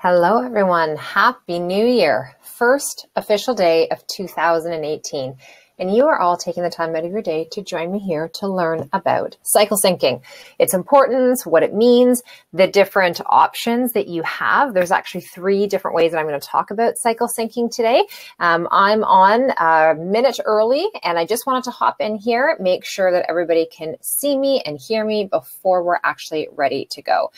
Hello, everyone. Happy New Year. First official day of 2018. And you are all taking the time out of your day to join me here to learn about cycle syncing, its importance, what it means, the different options that you have. There's actually 3 different ways that I'm going to talk about cycle syncing today. I'm on a minute early, and I just wanted to hop in here, make sure that everybody can see me and hear me before we're actually ready to go.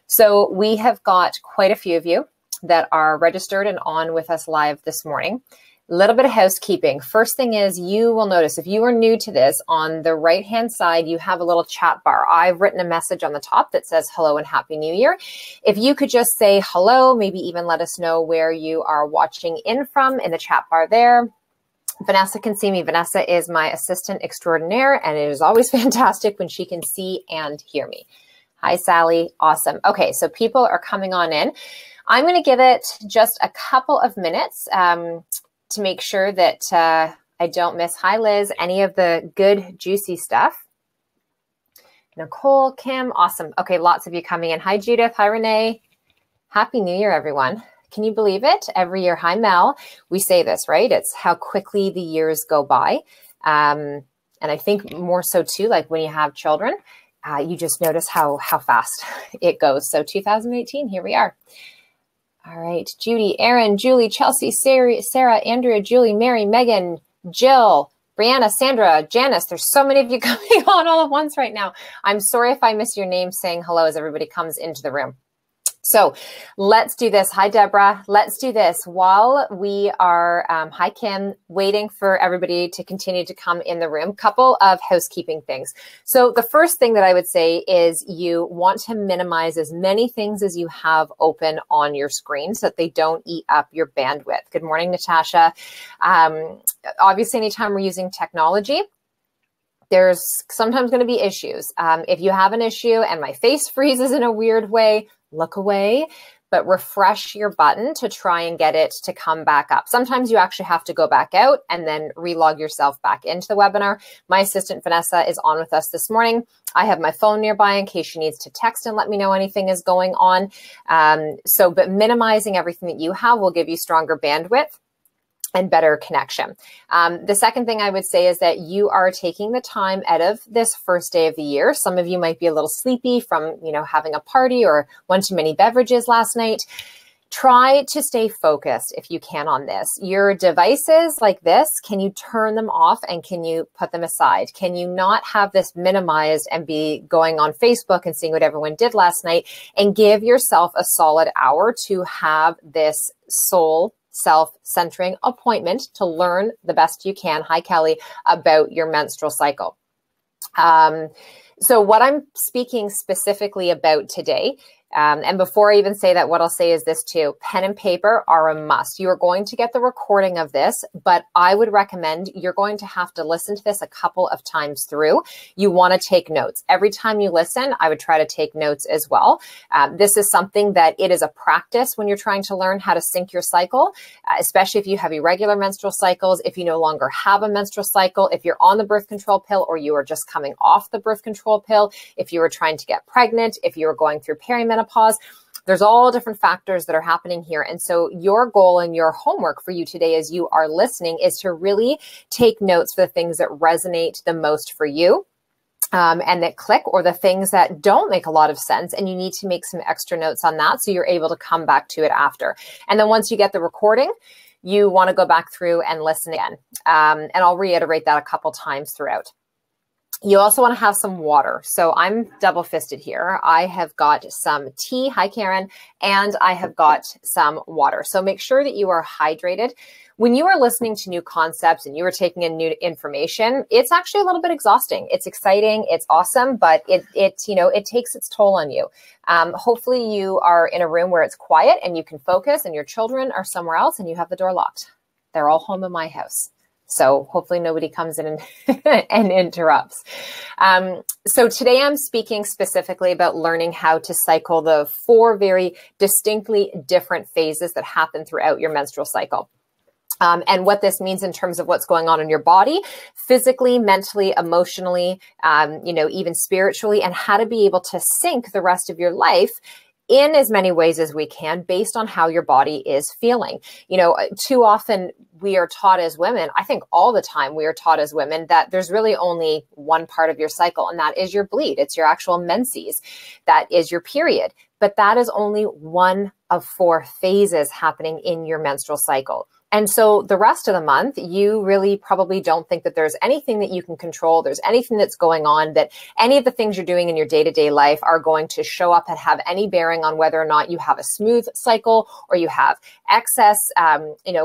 So we have got quite a few of you that are registered and on with us live this morning. A little bit of housekeeping. First thing is, you will notice if you are new to this, on the right-hand side, you have a little chat bar. I've written a message on the top that says hello and Happy New Year. If you could just say hello, maybe even let us know where you are watching in from in the chat bar there. Vanessa can see me. Vanessa is my assistant extraordinaire, and it is always fantastic when she can see and hear me. Hi, Sally. Awesome. Okay, so people are coming on in. I'm going to give it just a couple of minutes to make sure that I don't miss, hi, Liz, any of the good, juicy stuff. Nicole, Kim, awesome. Okay, lots of you coming in. Hi, Judith. Hi, Renee. Happy New Year, everyone. Can you believe it? Every year, hi, Mel. We say this, right? It's how quickly the years go by. And I think more so, too, like when you have children, you just notice how fast it goes. So 2018, here we are. All right, Judy, Aaron, Julie, Chelsea, Sarah, Andrea, Julie, Mary, Megan, Jill, Brianna, Sandra, Janice. There's so many of you coming on all at once right now. I'm sorry if I miss your name saying hello as everybody comes into the room. So let's do this. Hi, Deborah. Let's do this while we are, hi, Kim, waiting for everybody to continue to come in the room. Couple of housekeeping things. So the first thing that I would say is you want to minimize as many things as you have open on your screen so that they don't eat up your bandwidth. Good morning, Natasha. Obviously, anytime we're using technology, there's sometimes going to be issues. If you have an issue and my face freezes in a weird way, look away, but refresh your button to try and get it to come back up. Sometimes you actually have to go back out and then relog yourself back into the webinar. My assistant, Vanessa, is on with us this morning. I have my phone nearby in case she needs to text and let me know anything is going on. But minimizing everything that you have will give you stronger bandwidth and better connection. The second thing I would say is that you are taking the time out of this first day of the year. Some of you might be a little sleepy from, having a party or one too many beverages last night. Try to stay focused if you can on this. Your devices like this, can you turn them off and can you put them aside? Can you not have this minimized and be going on Facebook and seeing what everyone did last night, and give yourself a solid hour to have this self-centering appointment to learn the best you can, hi Kelly, about your menstrual cycle. So what I'm speaking specifically about today, and before I even say that, what I'll say is this too: pen and paper are a must. You are going to get the recording of this, but I would recommend you're going to have to listen to this a couple of times through. You want to take notes. Every time you listen, I would try to take notes as well. This is something that it is a practice when you're trying to learn how to sync your cycle, especially if you have irregular menstrual cycles, if you no longer have a menstrual cycle, if you're on the birth control pill or you are just coming off the birth control pill, if you are trying to get pregnant, if you are going through perimenopause. There's all different factors that are happening here. And so your goal and your homework for you today as you are listening is to really take notes for the things that resonate the most for you. And that click, or the things that don't make a lot of sense, and you need to make some extra notes on that so you're able to come back to it after. And then once you get the recording, you want to go back through and listen again. And I'll reiterate that a couple times throughout. You also want to have some water. So I'm double fisted here. I have got some tea. Hi, Karen. And I have got some water. So make sure that you are hydrated. When you are listening to new concepts and you are taking in new information, it's actually a little bit exhausting. It's exciting. It's awesome, but it takes its toll on you. Hopefully you are in a room where it's quiet and you can focus, and your children are somewhere else and you have the door locked. They're all home in my house. So hopefully nobody comes in and interrupts. So today I'm speaking specifically about learning how to cycle the 4 very distinctly different phases that happen throughout your menstrual cycle. And what this means in terms of what's going on in your body, physically, mentally, emotionally, even spiritually, and how to be able to sync the rest of your life in as many ways as we can based on how your body is feeling. You know, too often we are taught as women, I think all the time we are taught as women that there's really only one part of your cycle, and that is your bleed. It's your actual menses. That is your period. But that is only one of 4 phases happening in your menstrual cycle. And so the rest of the month, you really probably don't think that there's anything that you can control. There's anything that's going on, that any of the things you're doing in your day-to-day life are going to show up and have any bearing on whether or not you have a smooth cycle or you have excess,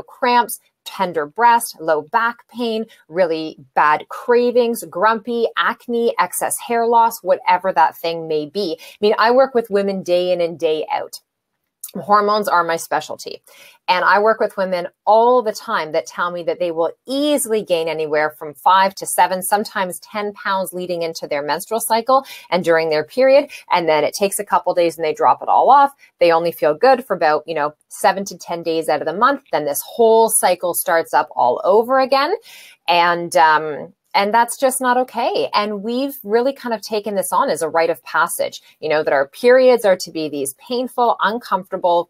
cramps, tender breast, low back pain, really bad cravings, grumpy, acne, excess hair loss, whatever that thing may be. I mean, I work with women day in and day out. Hormones are my specialty. And I work with women all the time that tell me that they will easily gain anywhere from 5 to 7, sometimes 10 pounds leading into their menstrual cycle and during their period. And then it takes a couple days and they drop it all off. They only feel good for about, 7 to 10 days out of the month. Then this whole cycle starts up all over again. And that's just not okay. And we've really kind of taken this on as a rite of passage, that our periods are to be these painful, uncomfortable,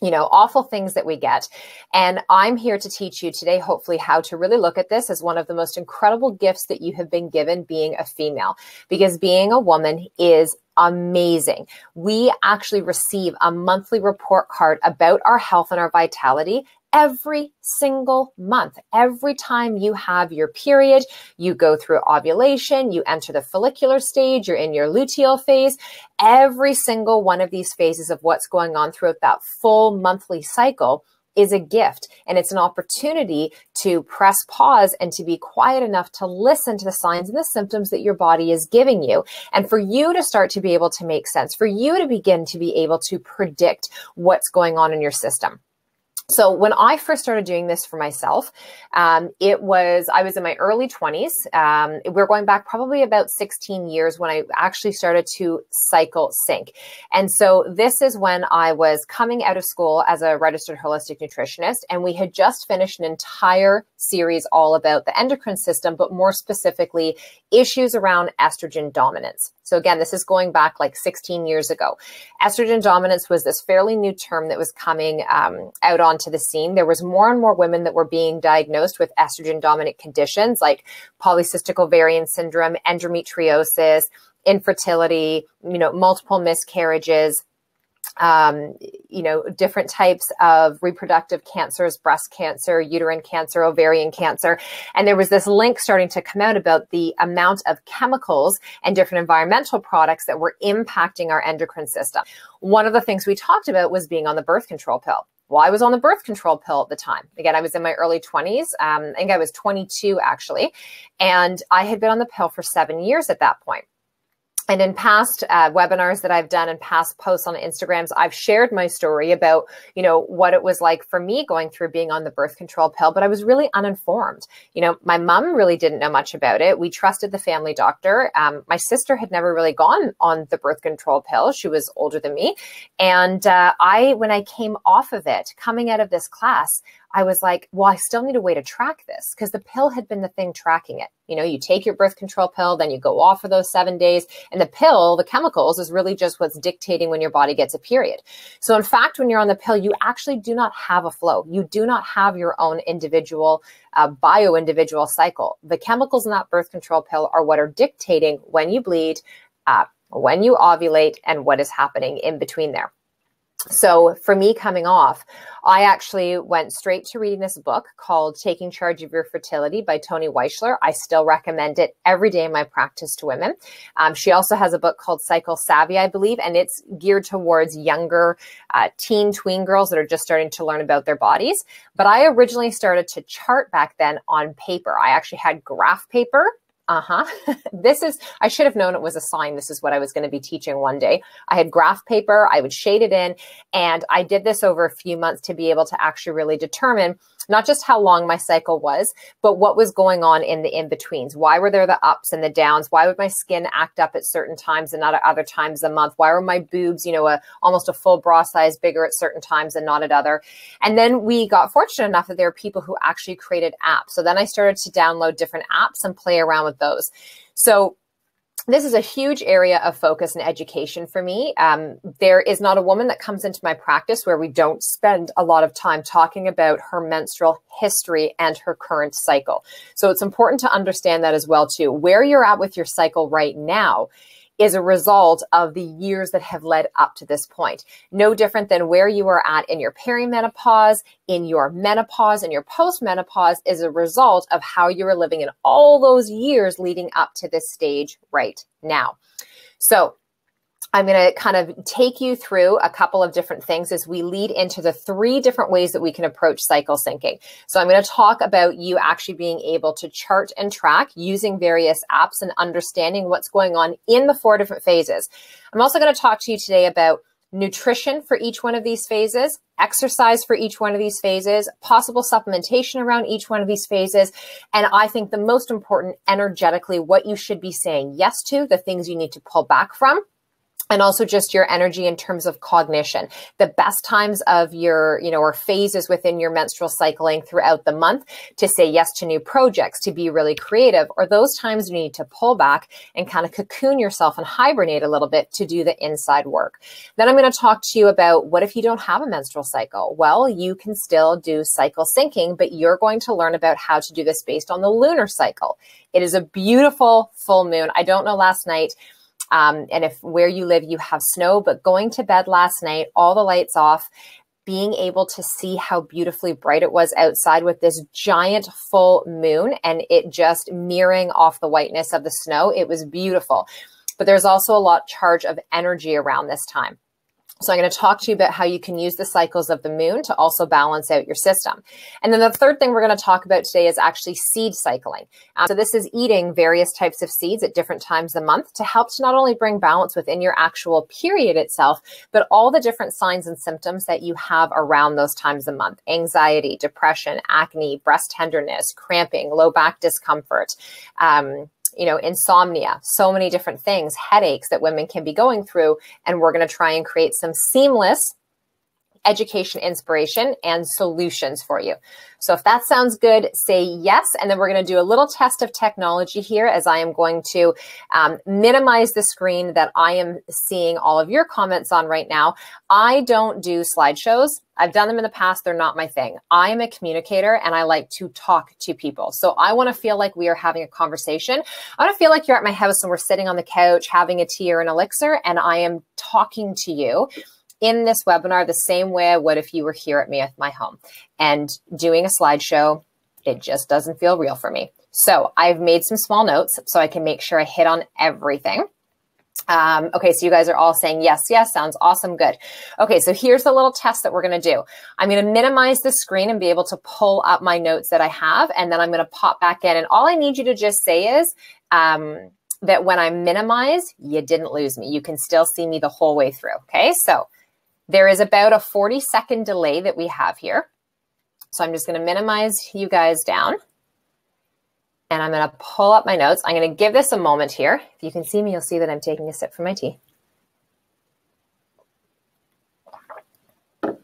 awful things that we get. And I'm here to teach you today, hopefully, how to really look at this as one of the most incredible gifts that you have been given being a female, because being a woman is amazing. We actually receive a monthly report card about our health and our vitality every single month. Every time you have your period, you go through ovulation, you enter the follicular stage, you're in your luteal phase. Every single one of these phases of what's going on throughout that full monthly cycle is a gift. And it's an opportunity to press pause and to be quiet enough to listen to the signs and the symptoms that your body is giving you. And for you to start to be able to make sense, for you to begin to be able to predict what's going on in your system. So when I first started doing this for myself, I was in my early 20s. We're going back probably about 16 years when I actually started to cycle sync. And so this is when I was coming out of school as a registered holistic nutritionist, and we had just finished an entire series all about the endocrine system, but more specifically, issues around estrogen dominance. So again, this is going back like 16 years ago. Estrogen dominance was this fairly new term that was coming out onto the scene. There was more and more women that were being diagnosed with estrogen dominant conditions like polycystic ovarian syndrome, endometriosis, infertility, multiple miscarriages, different types of reproductive cancers, breast cancer, uterine cancer, ovarian cancer. And there was this link starting to come out about the amount of chemicals and different environmental products that were impacting our endocrine system. One of the things we talked about was being on the birth control pill. Well, I was on the birth control pill at the time. Again, I was in my early 20s. I think I was 22 actually. And I had been on the pill for 7 years at that point. And in past webinars that I've done and past posts on Instagrams, I've shared my story about, what it was like for me going through being on the birth control pill, but I was really uninformed. My mom really didn't know much about it. We trusted the family doctor. My sister had never really gone on the birth control pill. She was older than me. And when I came off of it, coming out of this class, I was like, well, I still need a way to track this because the pill had been the thing tracking it. You take your birth control pill, then you go off for those 7 days. And the pill, the chemicals, is really just what's dictating when your body gets a period. So in fact, when you're on the pill, you actually do not have a flow. You do not have your own individual, bio-individual cycle. The chemicals in that birth control pill are what are dictating when you bleed, when you ovulate, and what is happening in between there. So for me coming off, I actually went straight to reading this book called Taking Charge of Your Fertility by Toni Weishler. I still recommend it every day in my practice to women. She also has a book called Cycle Savvy, I believe, and it's geared towards younger tween girls that are just starting to learn about their bodies. But I originally started to chart back then on paper. I actually had graph paper. I should have known it was a sign. This is what I was going to be teaching one day. I had graph paper. I would shade it in. And I did this over a few months to be able to actually really determine not just how long my cycle was, but what was going on in the in-betweens. Why were there the ups and the downs? Why would my skin act up at certain times and not at other times a month? Why were my boobs, almost a full bra size bigger at certain times and not at other? And then we got fortunate enough that there are people who actually created apps. So then I started to download different apps and play around with those. So this is a huge area of focus and education for me. There is not a woman that comes into my practice where we don't spend a lot of time talking about her menstrual history and her current cycle. So it's important to understand that as well too. Where you're at with your cycle right now is a result of the years that have led up to this point. No different than where you are at in your perimenopause, in your menopause, and your postmenopause is a result of how you were living in all those years leading up to this stage right now. So I'm going to kind of take you through a couple of different things as we lead into the 3 different ways that we can approach cycle syncing. So I'm going to talk about you actually being able to chart and track using various apps and understanding what's going on in the 4 different phases. I'm also going to talk to you today about nutrition for each one of these phases, exercise for each one of these phases, possible supplementation around each one of these phases. And I think the most important, energetically, what you should be saying yes to, the things you need to pull back from. And also just your energy in terms of cognition. The best times of your, or phases within your menstrual cycling throughout the month to say yes to new projects, to be really creative, or those times you need to pull back and kind of cocoon yourself and hibernate a little bit to do the inside work. Then I'm going to talk to you about what if you don't have a menstrual cycle? Well, you can still do cycle syncing, but you're going to learn about how to do this based on the lunar cycle. It is a beautiful full moon. I don't know last night. And if where you live, you have snow, but going to bed last night, all the lights off, being able to see how beautifully bright it was outside with this giant full moon and it just mirroring off the whiteness of the snow. It was beautiful, but there's also a lot charge of energy around this time. So I'm going to talk to you about how you can use the cycles of the moon to also balance out your system. And then the third thing we're going to talk about today is actually seed cycling. So this is eating various types of seeds at different times of the month to help to not only bring balance within your actual period itself, but all the different signs and symptoms that you have around those times of the month. Anxiety, depression, acne, breast tenderness, cramping, low back discomfort, insomnia, so many different things, headaches that women can be going through. And we're going to try and create some seamless education, inspiration, and solutions for you. So if that sounds good, say yes. And then we're going to do a little test of technology here as I am going to minimize the screen that I am seeing all of your comments on right now. I don't do slideshows. I've done them in the past. They're not my thing. I am a communicator and I like to talk to people. So I want to feel like we are having a conversation. I want to feel like you're at my house and we're sitting on the couch having a tea or an elixir and I am talking to you in this webinar the same way I would if you were here at me at my home. And doing a slideshow, it just doesn't feel real for me. So I've made some small notes so I can make sure I hit on everything. Okay, so you guys are all saying yes, yes, sounds awesome, good. Okay, so here's the little test that we're going to do. I'm going to minimize the screen and be able to pull up my notes that I have, and then I'm going to pop back in. And all I need you to just say is that when I minimize, you didn't lose me. You can still see me the whole way through, okay? So there is about a 40-second delay that we have here. So I'm just going to minimize you guys down. And I'm going to pull up my notes. I'm going to give this a moment here. If you can see me, you'll see that I'm taking a sip from my tea. And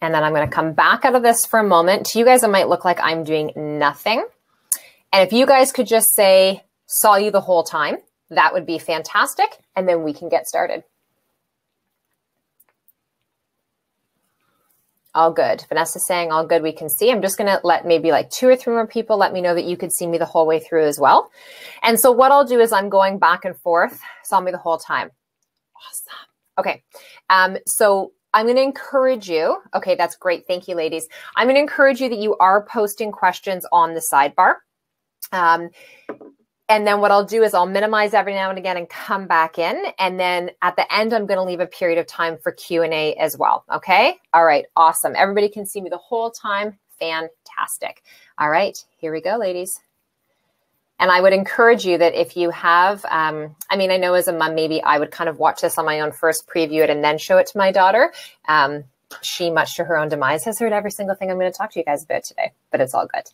then I'm going to come back out of this for a moment. To you guys, it might look like I'm doing nothing. And if you guys could just say, saw you the whole time, that would be fantastic. And then we can get started. All good. Vanessa's saying all good, we can see. I'm just going to let maybe like 2 or 3 more people let me know that you could see me the whole way through as well. And so what I'll do is I'm going back and forth. Saw me the whole time. Awesome. Okay. So I'm going to encourage you. Okay, that's great. Thank you, ladies. I'm going to encourage you that you are posting questions on the sidebar. And then what I'll do is I'll minimize every now and again and come back in. And then at the end, I'm going to leave a period of time for Q&A as well. Okay. All right. Awesome. Everybody can see me the whole time. Fantastic. All right. Here we go, ladies. And I would encourage you that if you have, I know as a mom, maybe I would kind of watch this on my own first, preview it, and then show it to my daughter. She, much to her own demise, has heard every single thing I'm going to talk to you guys about today, but it's all good.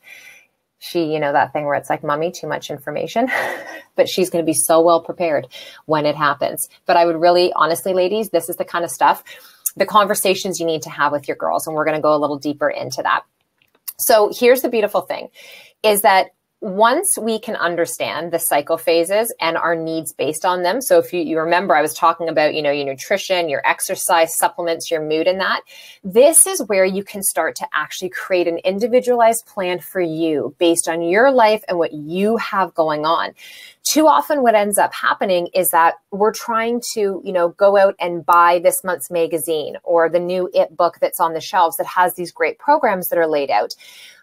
She, that thing where it's like, mommy, too much information, but she's going to be so well prepared when it happens. But I would really, honestly, ladies, this is the kind of stuff, the conversations you need to have with your girls. And we're going to go a little deeper into that. So here's the beautiful thing is that once we can understand the cycle phases and our needs based on them. So if you remember, I was talking about, your nutrition, your exercise, supplements, your mood and that. This is where you can start to actually create an individualized plan for you based on your life and what you have going on. Too often what ends up happening is that we're trying to, go out and buy this month's magazine or the new IT book that's on the shelves that has these great programs that are laid out.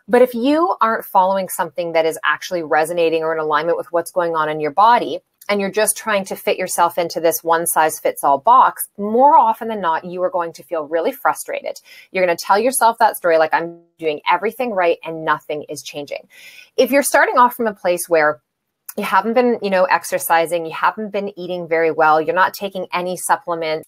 But if you aren't following something that is actually resonating or in alignment with what's going on in your body, and you're just trying to fit yourself into this one size fits all box, more often than not, you are going to feel really frustrated. You're going to tell yourself that story like, I'm doing everything right and nothing is changing. If you're starting off from a place where you haven't been, exercising, you haven't been eating very well, you're not taking any supplements,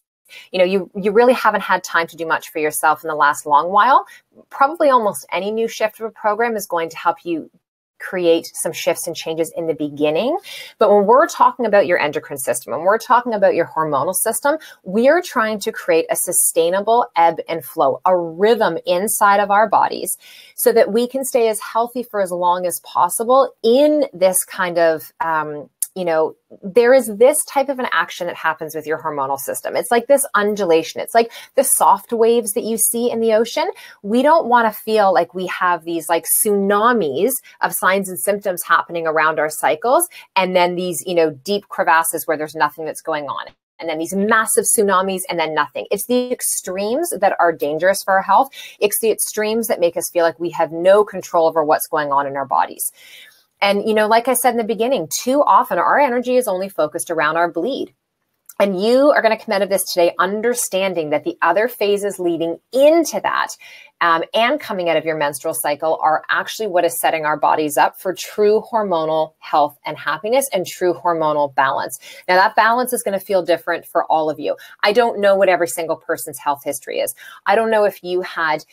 you really haven't had time to do much for yourself in the last long while, probably almost any new shift of a program is going to help you create some shifts and changes in the beginning. But when we're talking about your endocrine system and we're talking about your hormonal system, we are trying to create a sustainable ebb and flow, a rhythm inside of our bodies so that we can stay as healthy for as long as possible in this kind of, there is this type of an action that happens with your hormonal system. It's like this undulation. It's like the soft waves that you see in the ocean. We don't want to feel like we have these like tsunamis of signs and symptoms happening around our cycles. And then these, deep crevasses where there's nothing that's going on. And then these massive tsunamis and then nothing. It's the extremes that are dangerous for our health. It's the extremes that make us feel like we have no control over what's going on in our bodies. And, like I said in the beginning, too often our energy is only focused around our bleed. And you are going to come out of this today understanding that the other phases leading into that and coming out of your menstrual cycle are actually what is setting our bodies up for true hormonal health and happiness and true hormonal balance. Now, that balance is going to feel different for all of you. I don't know what every single person's health history is. I don't know if you had,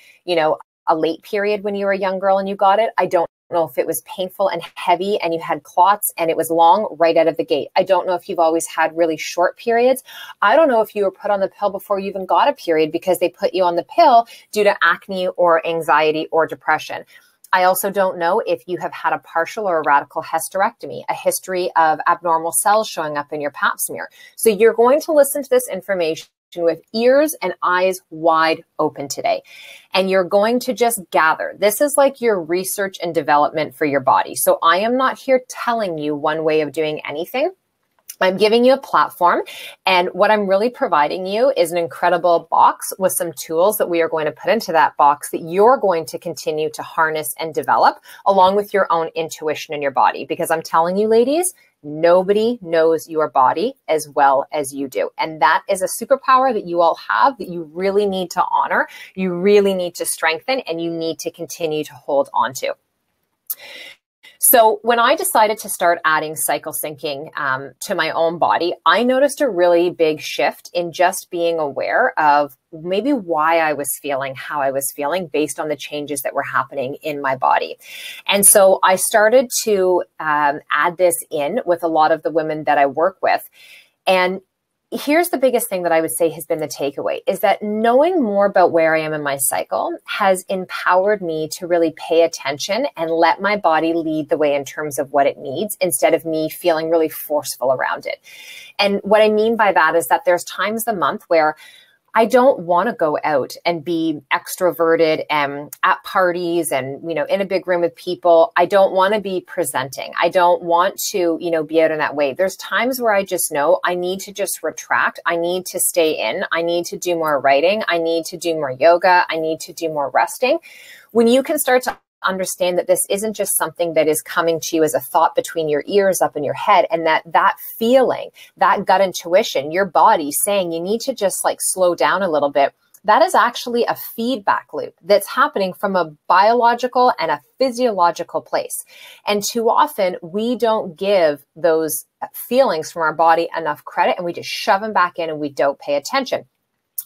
a late period when you were a young girl and you got it. I don't know if it was painful and heavy and you had clots and it was long right out of the gate. I don't know if you've always had really short periods. I don't know if you were put on the pill before you even got a period because they put you on the pill due to acne or anxiety or depression. I also don't know if you have had a partial or a radical hysterectomy, a history of abnormal cells showing up in your pap smear. So you're going to listen to this information with ears and eyes wide open today. And you're going to just gather. This is like your research and development for your body. So I am not here telling you one way of doing anything. I'm giving you a platform, and what I'm really providing you is an incredible box with some tools that we are going to put into that box that you're going to continue to harness and develop along with your own intuition in your body. Because I'm telling you, ladies, nobody knows your body as well as you do. And that is a superpower that you all have that you really need to honor, you really need to strengthen, and you need to continue to hold on to. So when I decided to start adding cycle syncing to my own body, I noticed a really big shift in just being aware of maybe why I was feeling how I was feeling based on the changes that were happening in my body. And so I started to add this in with a lot of the women that I work with. And here's the biggest thing that I would say has been the takeaway is that knowing more about where I am in my cycle has empowered me to really pay attention and let my body lead the way in terms of what it needs instead of me feeling really forceful around it. And what I mean by that is that there's times a month where I don't want to go out and be extroverted and at parties and, in a big room with people. I don't want to be presenting. I don't want to, be out in that way. There's times where I just know I need to just retract. I need to stay in. I need to do more writing. I need to do more yoga. I need to do more resting. When you can start to understand that this isn't just something that is coming to you as a thought between your ears up in your head, and that feeling, that gut intuition, your body saying you need to just like slow down a little bit, that is actually a feedback loop that's happening from a biological and a physiological place. And too often we don't give those feelings from our body enough credit, and we just shove them back in and we don't pay attention.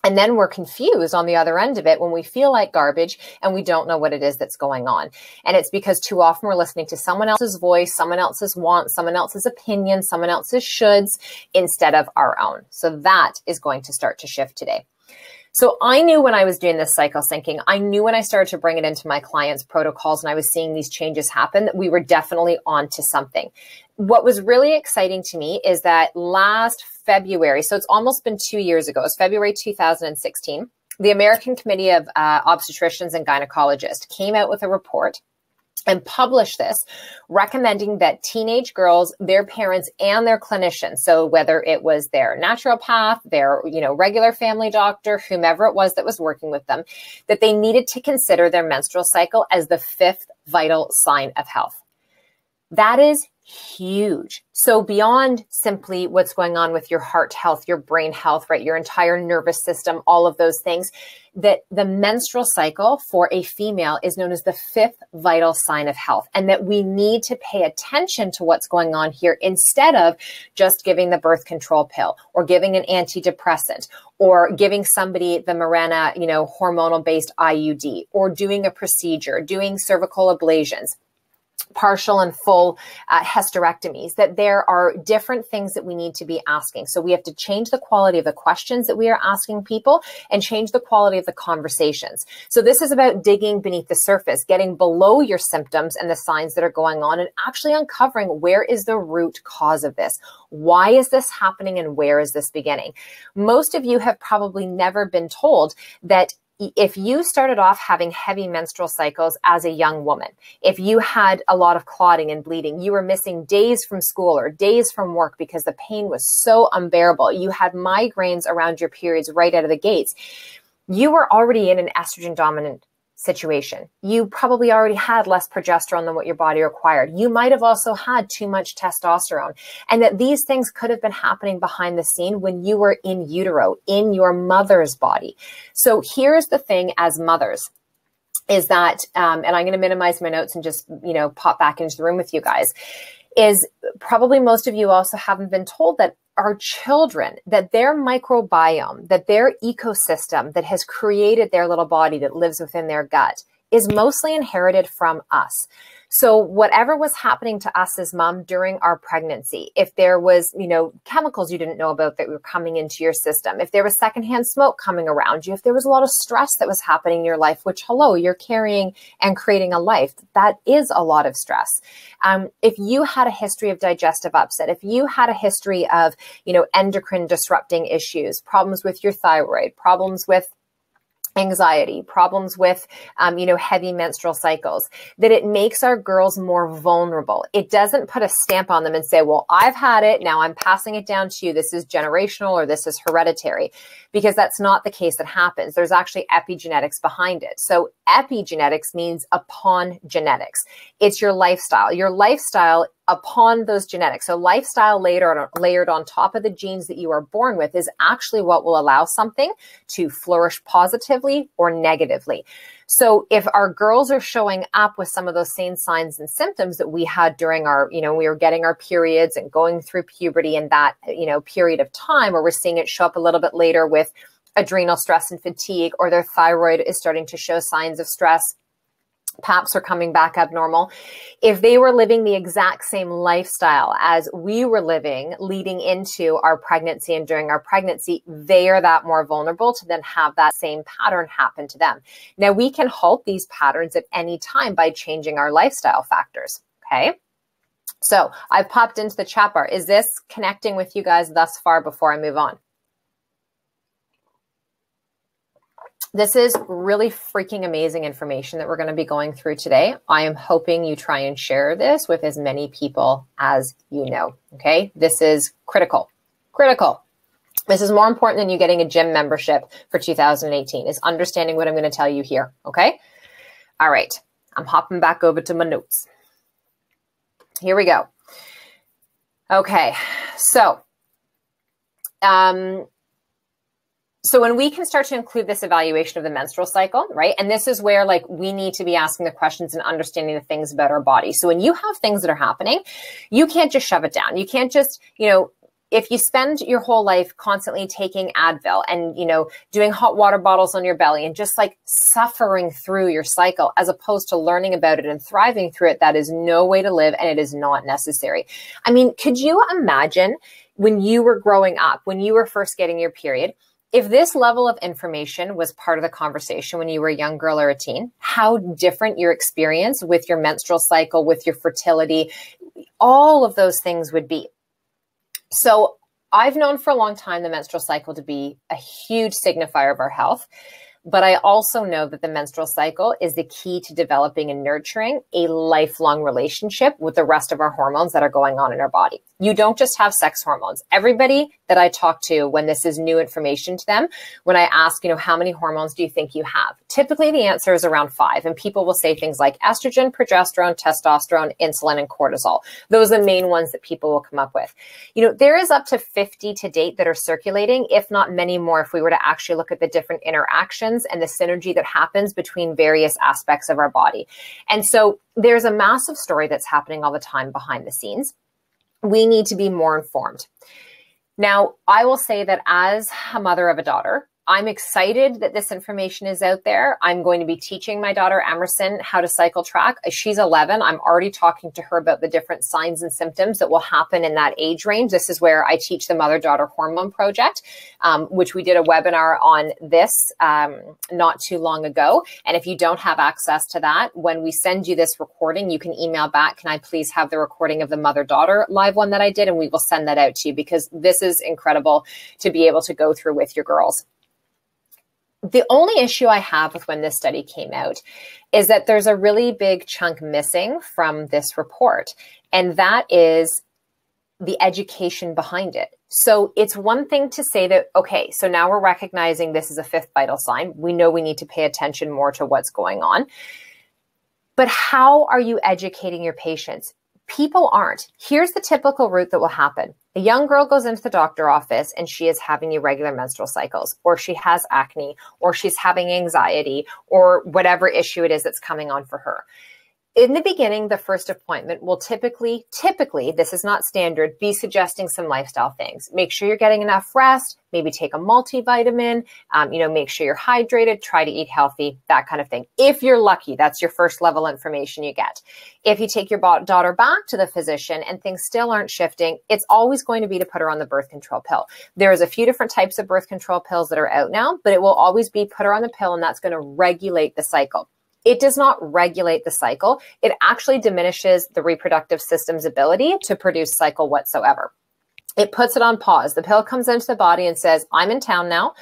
And then we're confused on the other end of it when we feel like garbage and we don't know what it is that's going on. And it's because too often we're listening to someone else's voice, someone else's wants, someone else's opinion, someone else's shoulds instead of our own. So that is going to start to shift today. So I knew when I was doing this cycle syncing, I knew when I started to bring it into my clients' protocols and I was seeing these changes happen, that we were definitely onto something. What was really exciting to me is that last February, so it's almost been 2 years ago, it's February 2016, the American Committee of Obstetricians and Gynecologists came out with a report and published this, recommending that teenage girls, their parents, and their clinicians, so whether it was their naturopath, their regular family doctor, whomever it was that was working with them, that they needed to consider their menstrual cycle as the 5th vital sign of health. That is huge. So beyond simply what's going on with your heart health, your brain health, right, your entire nervous system, all of those things, that the menstrual cycle for a female is known as the 5th vital sign of health, and that we need to pay attention to what's going on here instead of just giving the birth control pill or giving an antidepressant or giving somebody the Mirena, hormonal based IUD, or doing a procedure, doing cervical ablations, partial and full hysterectomies, that there are different things that we need to be asking. So we have to change the quality of the questions that we are asking people and change the quality of the conversations. So this is about digging beneath the surface, getting below your symptoms and the signs that are going on, and actually uncovering where is the root cause of this. Why is this happening and where is this beginning? Most of you have probably never been told that if you started off having heavy menstrual cycles as a young woman, if you had a lot of clotting and bleeding, you were missing days from school or days from work because the pain was so unbearable, you had migraines around your periods right out of the gates, you were already in an estrogen dominant situation. You probably already had less progesterone than what your body required. You might have also had too much testosterone, and that these things could have been happening behind the scene when you were in utero, in your mother's body. So here's the thing as mothers, is that, and I'm going to minimize my notes and just, pop back into the room with you guys, is probably most of you also haven't been told that our children, that their microbiome, that their ecosystem that has created their little body that lives within their gut is mostly inherited from us. So whatever was happening to us as mom during our pregnancy, if there was, chemicals you didn't know about that were coming into your system, if there was secondhand smoke coming around you, if there was a lot of stress that was happening in your life, which, hello, you're carrying and creating a life, that is a lot of stress. If you had a history of digestive upset, if you had a history of, endocrine disrupting issues, problems with your thyroid, problems with anxiety, problems with, heavy menstrual cycles, that it makes our girls more vulnerable. It doesn't put a stamp on them and say, well, I've had it, now I'm passing it down to you. This is generational or this is hereditary, because that's not the case that happens. There's actually epigenetics behind it. So epigenetics means upon genetics. It's your lifestyle. Your lifestyle upon those genetics. So lifestyle layered on top of the genes that you are born with is actually what will allow something to flourish positively or negatively. So if our girls are showing up with some of those same signs and symptoms that we had during our, we were getting our periods and going through puberty in that, period of time, or we're seeing it show up a little bit later with adrenal stress and fatigue, or their thyroid is starting to show signs of stress, PAPs are coming back abnormal. If they were living the exact same lifestyle as we were living leading into our pregnancy and during our pregnancy, they are that more vulnerable to then have that same pattern happen to them. Now, we can halt these patterns at any time by changing our lifestyle factors, okay? So I've popped into the chat bar. Is this connecting with you guys thus far before I move on? This is really freaking amazing information that we're going to be going through today. I am hoping you try and share this with as many people as you know, okay? This is critical, critical. This is more important than you getting a gym membership for 2018, is understanding what I'm going to tell you here, okay? All right, I'm hopping back over to my notes. Here we go. Okay, so when we can start to include this evaluation of the menstrual cycle, right? And this is where we need to be asking the questions and understanding the things about our body. So when you have things that are happening, you can't just shove it down. You can't just, if you spend your whole life constantly taking Advil and, doing hot water bottles on your belly and just suffering through your cycle, as opposed to learning about it and thriving through it, that is no way to live, and it is not necessary. I mean, could you imagine when you were growing up, when you were first getting your period, If this level of information was part of the conversation when you were a young girl or a teen, how different your experience with your menstrual cycle, with your fertility, all of those things would be. So I've known for a long time the menstrual cycle to be a huge signifier of our health. But I also know that the menstrual cycle is the key to developing and nurturing a lifelong relationship with the rest of our hormones that are going on in our body. You don't just have sex hormones. Everybody that I talk to when this is new information to them, when I ask, how many hormones do you think you have? Typically the answer is around 5. And people will say things like estrogen, progesterone, testosterone, insulin, and cortisol. Those are the main ones that people will come up with. There is up to 50 to date that are circulating, if not many more, if we were to actually look at the different interactions and the synergy that happens between various aspects of our body. And so there's a massive story that's happening all the time behind the scenes. We need to be more informed. Now, I will say that as a mother of a daughter, I'm excited that this information is out there. I'm going to be teaching my daughter Emerson how to cycle track. She's 11. I'm already talking to her about the different signs and symptoms that will happen in that age range. This is where I teach the Mother-Daughter Hormone Project, which we did a webinar on this not too long ago. And if you don't have access to that, when we send you this recording, you can email back, can I please have the recording of the mother-daughter live one that I did? And we will send that out to you because this is incredible to be able to go through with your girls. The only issue I have with when this study came out is that there's a really big chunk missing from this report, and that is the education behind it. So it's one thing to say that, okay, so now we're recognizing this is a 5th vital sign. We know we need to pay attention more to what's going on. But how are you educating your patients? People aren't. Here's the typical route that will happen. A young girl goes into the doctor office and she is having irregular menstrual cycles, or she has acne, or she's having anxiety, or whatever issue it is that's coming on for her. In the beginning, the first appointment will typically, this is not standard, be suggesting some lifestyle things. Make sure you're getting enough rest, maybe take a multivitamin, make sure you're hydrated, try to eat healthy, that kind of thing. If you're lucky, that's your first level information you get. If you take your daughter back to the physician and things still aren't shifting, it's always going to be to put her on the birth control pill. There's a few different types of birth control pills that are out now, but it will always be put her on the pill, and that's going to regulate the cycle. It does not regulate the cycle. It actually diminishes the reproductive system's ability to produce cycle whatsoever. It puts it on pause. The pill comes into the body and says, I'm in town now.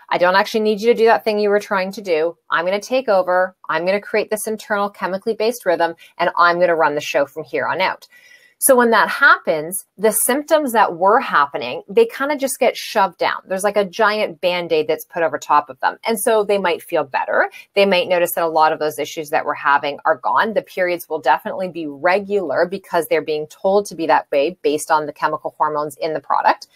I don't actually need you to do that thing you were trying to do. I'm going to take over. I'm going to create this internal chemically based rhythm, and I'm going to run the show from here on out. So when that happens, the symptoms that were happening, they kind of just get shoved down. There's like a giant Band-Aid that's put over top of them. And so they might feel better. They might notice that a lot of those issues that we're having are gone. The periods will definitely be regular because they're being told to be that way based on the chemical hormones in the product.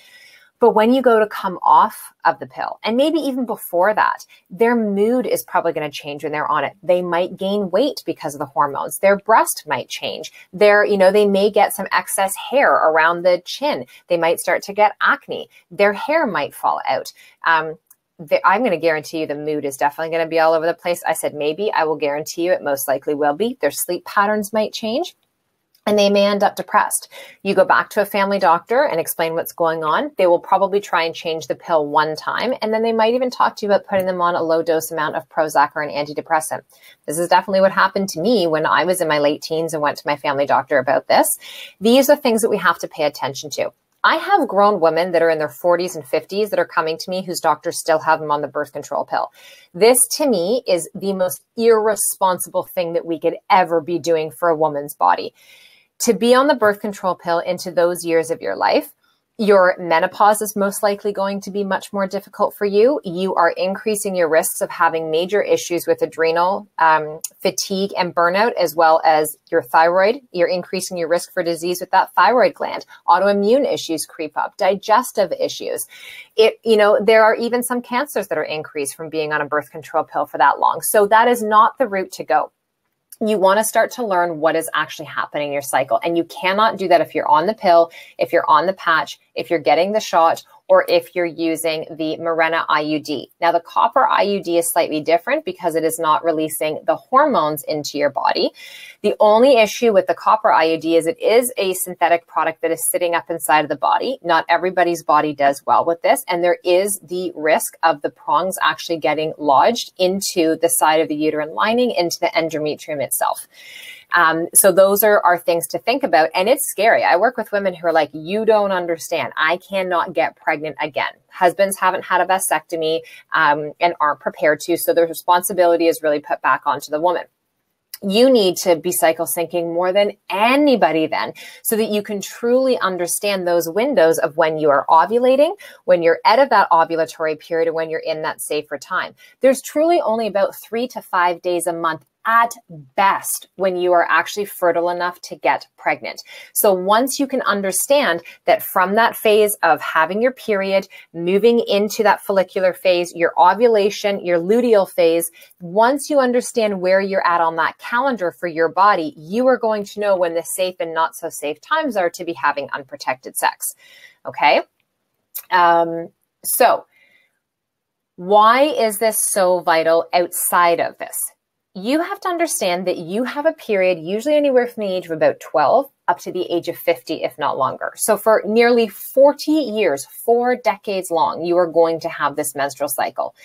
But when you go to come off of the pill, and maybe even before that, their mood is probably going to change when they're on it. They might gain weight because of the hormones. Their breast might change. They may get some excess hair around the chin. They might start to get acne. Their hair might fall out. I'm going to guarantee you the mood is definitely going to be all over the place. I said maybe. I will guarantee you it most likely will be. Their sleep patterns might change. And they may end up depressed. You go back to a family doctor and explain what's going on. They will probably try and change the pill one time, and then they might even talk to you about putting them on a low dose amount of Prozac or an antidepressant. This is definitely what happened to me when I was in my late teens and went to my family doctor about this. These are things that we have to pay attention to. I have grown women that are in their 40s and 50s that are coming to me whose doctors still have them on the birth control pill. This, to me, is the most irresponsible thing that we could ever be doing for a woman's body. To be on the birth control pill into those years of your life, your menopause is most likely going to be much more difficult for you. You are increasing your risks of having major issues with adrenal fatigue and burnout, as well as your thyroid. You're increasing your risk for disease with that thyroid gland. Autoimmune issues creep up, digestive issues. There are even some cancers that are increased from being on a birth control pill for that long. So that is not the route to go. You want to start to learn what is actually happening in your cycle. And you cannot do that if you're on the pill, if you're on the patch, if you're getting the shot or if you're using the Mirena IUD. Now, the copper IUD is slightly different because it is not releasing the hormones into your body. The only issue with the copper IUD is it is a synthetic product that is sitting up inside of the body. Not everybody's body does well with this, and there is the risk of the prongs actually getting lodged into the side of the uterine lining, into the endometrium itself. So those are things to think about. And it's scary. I work with women who are like, you don't understand. I cannot get pregnant again. Husbands haven't had a vasectomy and aren't prepared to. So the responsibility is really put back onto the woman. You need to be cycle syncing more than anybody then, so that you can truly understand those windows of when you are ovulating, when you're out of that ovulatory period, and when you're in that safer time. There's truly only about 3 to 5 days a month at best when you are actually fertile enough to get pregnant. So once you can understand that from that phase of having your period, moving into that follicular phase, your ovulation, your luteal phase, once you understand where you're at on that calendar for your body, you are going to know when the safe and not so safe times are to be having unprotected sex. Okay. So why is this so vital outside of this? You have to understand that you have a period usually anywhere from the age of about 12 up to the age of 50, if not longer. So for nearly 40 years, 4 decades long, you are going to have this menstrual cycle.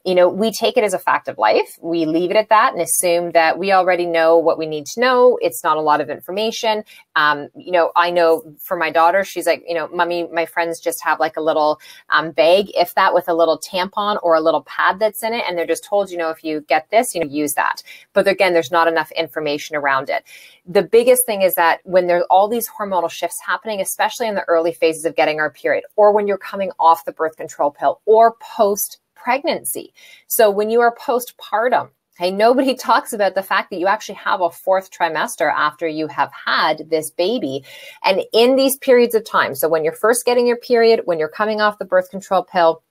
You know, we take it as a fact of life. We leave it at that and assume that we already know what we need to know. It's not a lot of information. You know, I know for my daughter, she's like, you know, mommy, my friends just have like a little bag, if that, with a little tampon or a little pad that's in it. And they're just told, you know, if you get this, you know, use that. But again, there's not enough information around it. The biggest thing is that when there's all these hormonal shifts happening, especially in the early phases of getting our period, or when you're coming off the birth control pill, or post-pregnancy. So when you are postpartum, okay, nobody talks about the fact that you actually have a 4th trimester after you have had this baby. And in these periods of time, so when you're first getting your period, when you're coming off the birth control pill,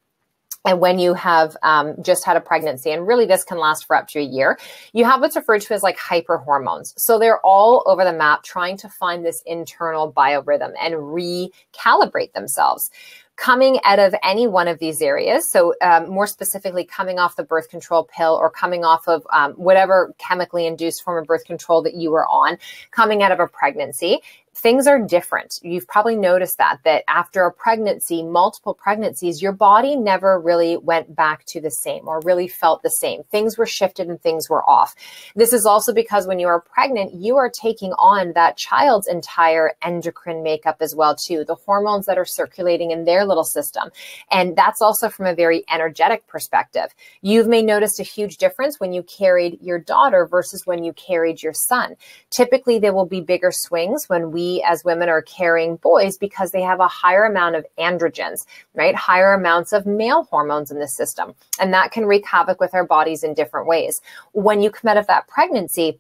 and when you have just had a pregnancy, and really this can last for up to a year, you have what's referred to as like hyperhormones. So they're all over the map trying to find this internal biorhythm and recalibrate themselves. Coming out of any one of these areas, so more specifically coming off the birth control pill or coming off of whatever chemically induced form of birth control that you were on, coming out of a pregnancy, things are different. You've probably noticed that after a pregnancy, multiple pregnancies, your body never really went back to the same or really felt the same. Things were shifted and things were off. This is also because when you are pregnant, you are taking on that child's entire endocrine makeup as well too, the hormones that are circulating in their little system. And that's also from a very energetic perspective. You may noticed a huge difference when you carried your daughter versus when you carried your son. Typically, there will be bigger swings when we as women are carrying boys because they have a higher amount of androgens, right? Higher amounts of male hormones in the system. And that can wreak havoc with our bodies in different ways. When you come out of that pregnancy,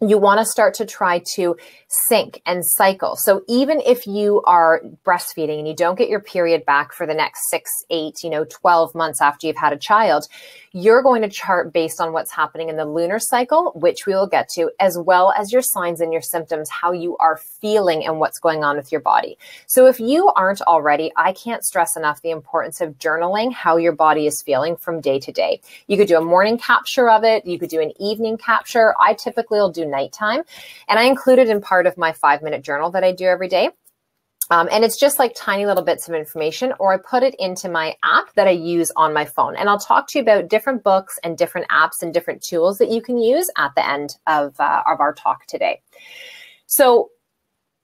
you want to start to try to sync and cycle. So even if you are breastfeeding and you don't get your period back for the next 6, 8, 12 months after you've had a child, you're going to chart based on what's happening in the lunar cycle, which we will get to, as well as your signs and your symptoms, how you are feeling and what's going on with your body. So if you aren't already, I can't stress enough the importance of journaling how your body is feeling from day to day. You could do a morning capture of it. You could do an evening capture. I typically will do nighttime, and I include it in part of my 5-minute journal that I do every day. And it's just like tiny little bits of information, or I put it into my app that I use on my phone. And I'll talk to you about different books and different apps and different tools that you can use at the end of our talk today. So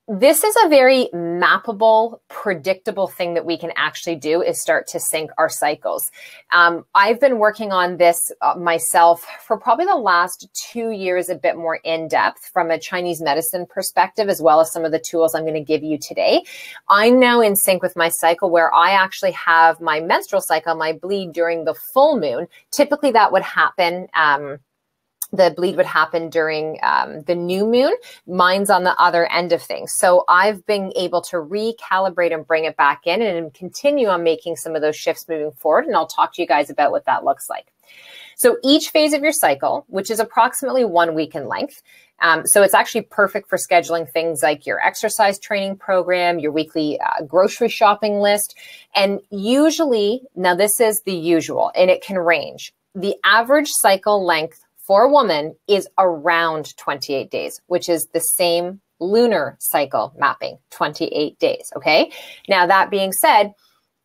this is a very mappable, predictable thing that we can actually do, is start to sync our cycles. I've been working on this myself for probably the last 2 years, a bit more in depth from a Chinese medicine perspective, as well as some of the tools I'm going to give you today. I'm now in sync with my cycle, where I actually have my menstrual cycle, my bleed during the full moon. Typically that would happen, the bleed would happen during the new moon. Mine's on the other end of things. So I've been able to recalibrate and bring it back in and continue on making some of those shifts moving forward. And I'll talk to you guys about what that looks like. So each phase of your cycle, which is approximately 1 week in length, So it's actually perfect for scheduling things like your exercise training program, your weekly grocery shopping list. And usually, now this is the usual, and it can range. The average cycle length for a woman is around 28 days, which is the same lunar cycle mapping, 28 days, okay? Now, that being said,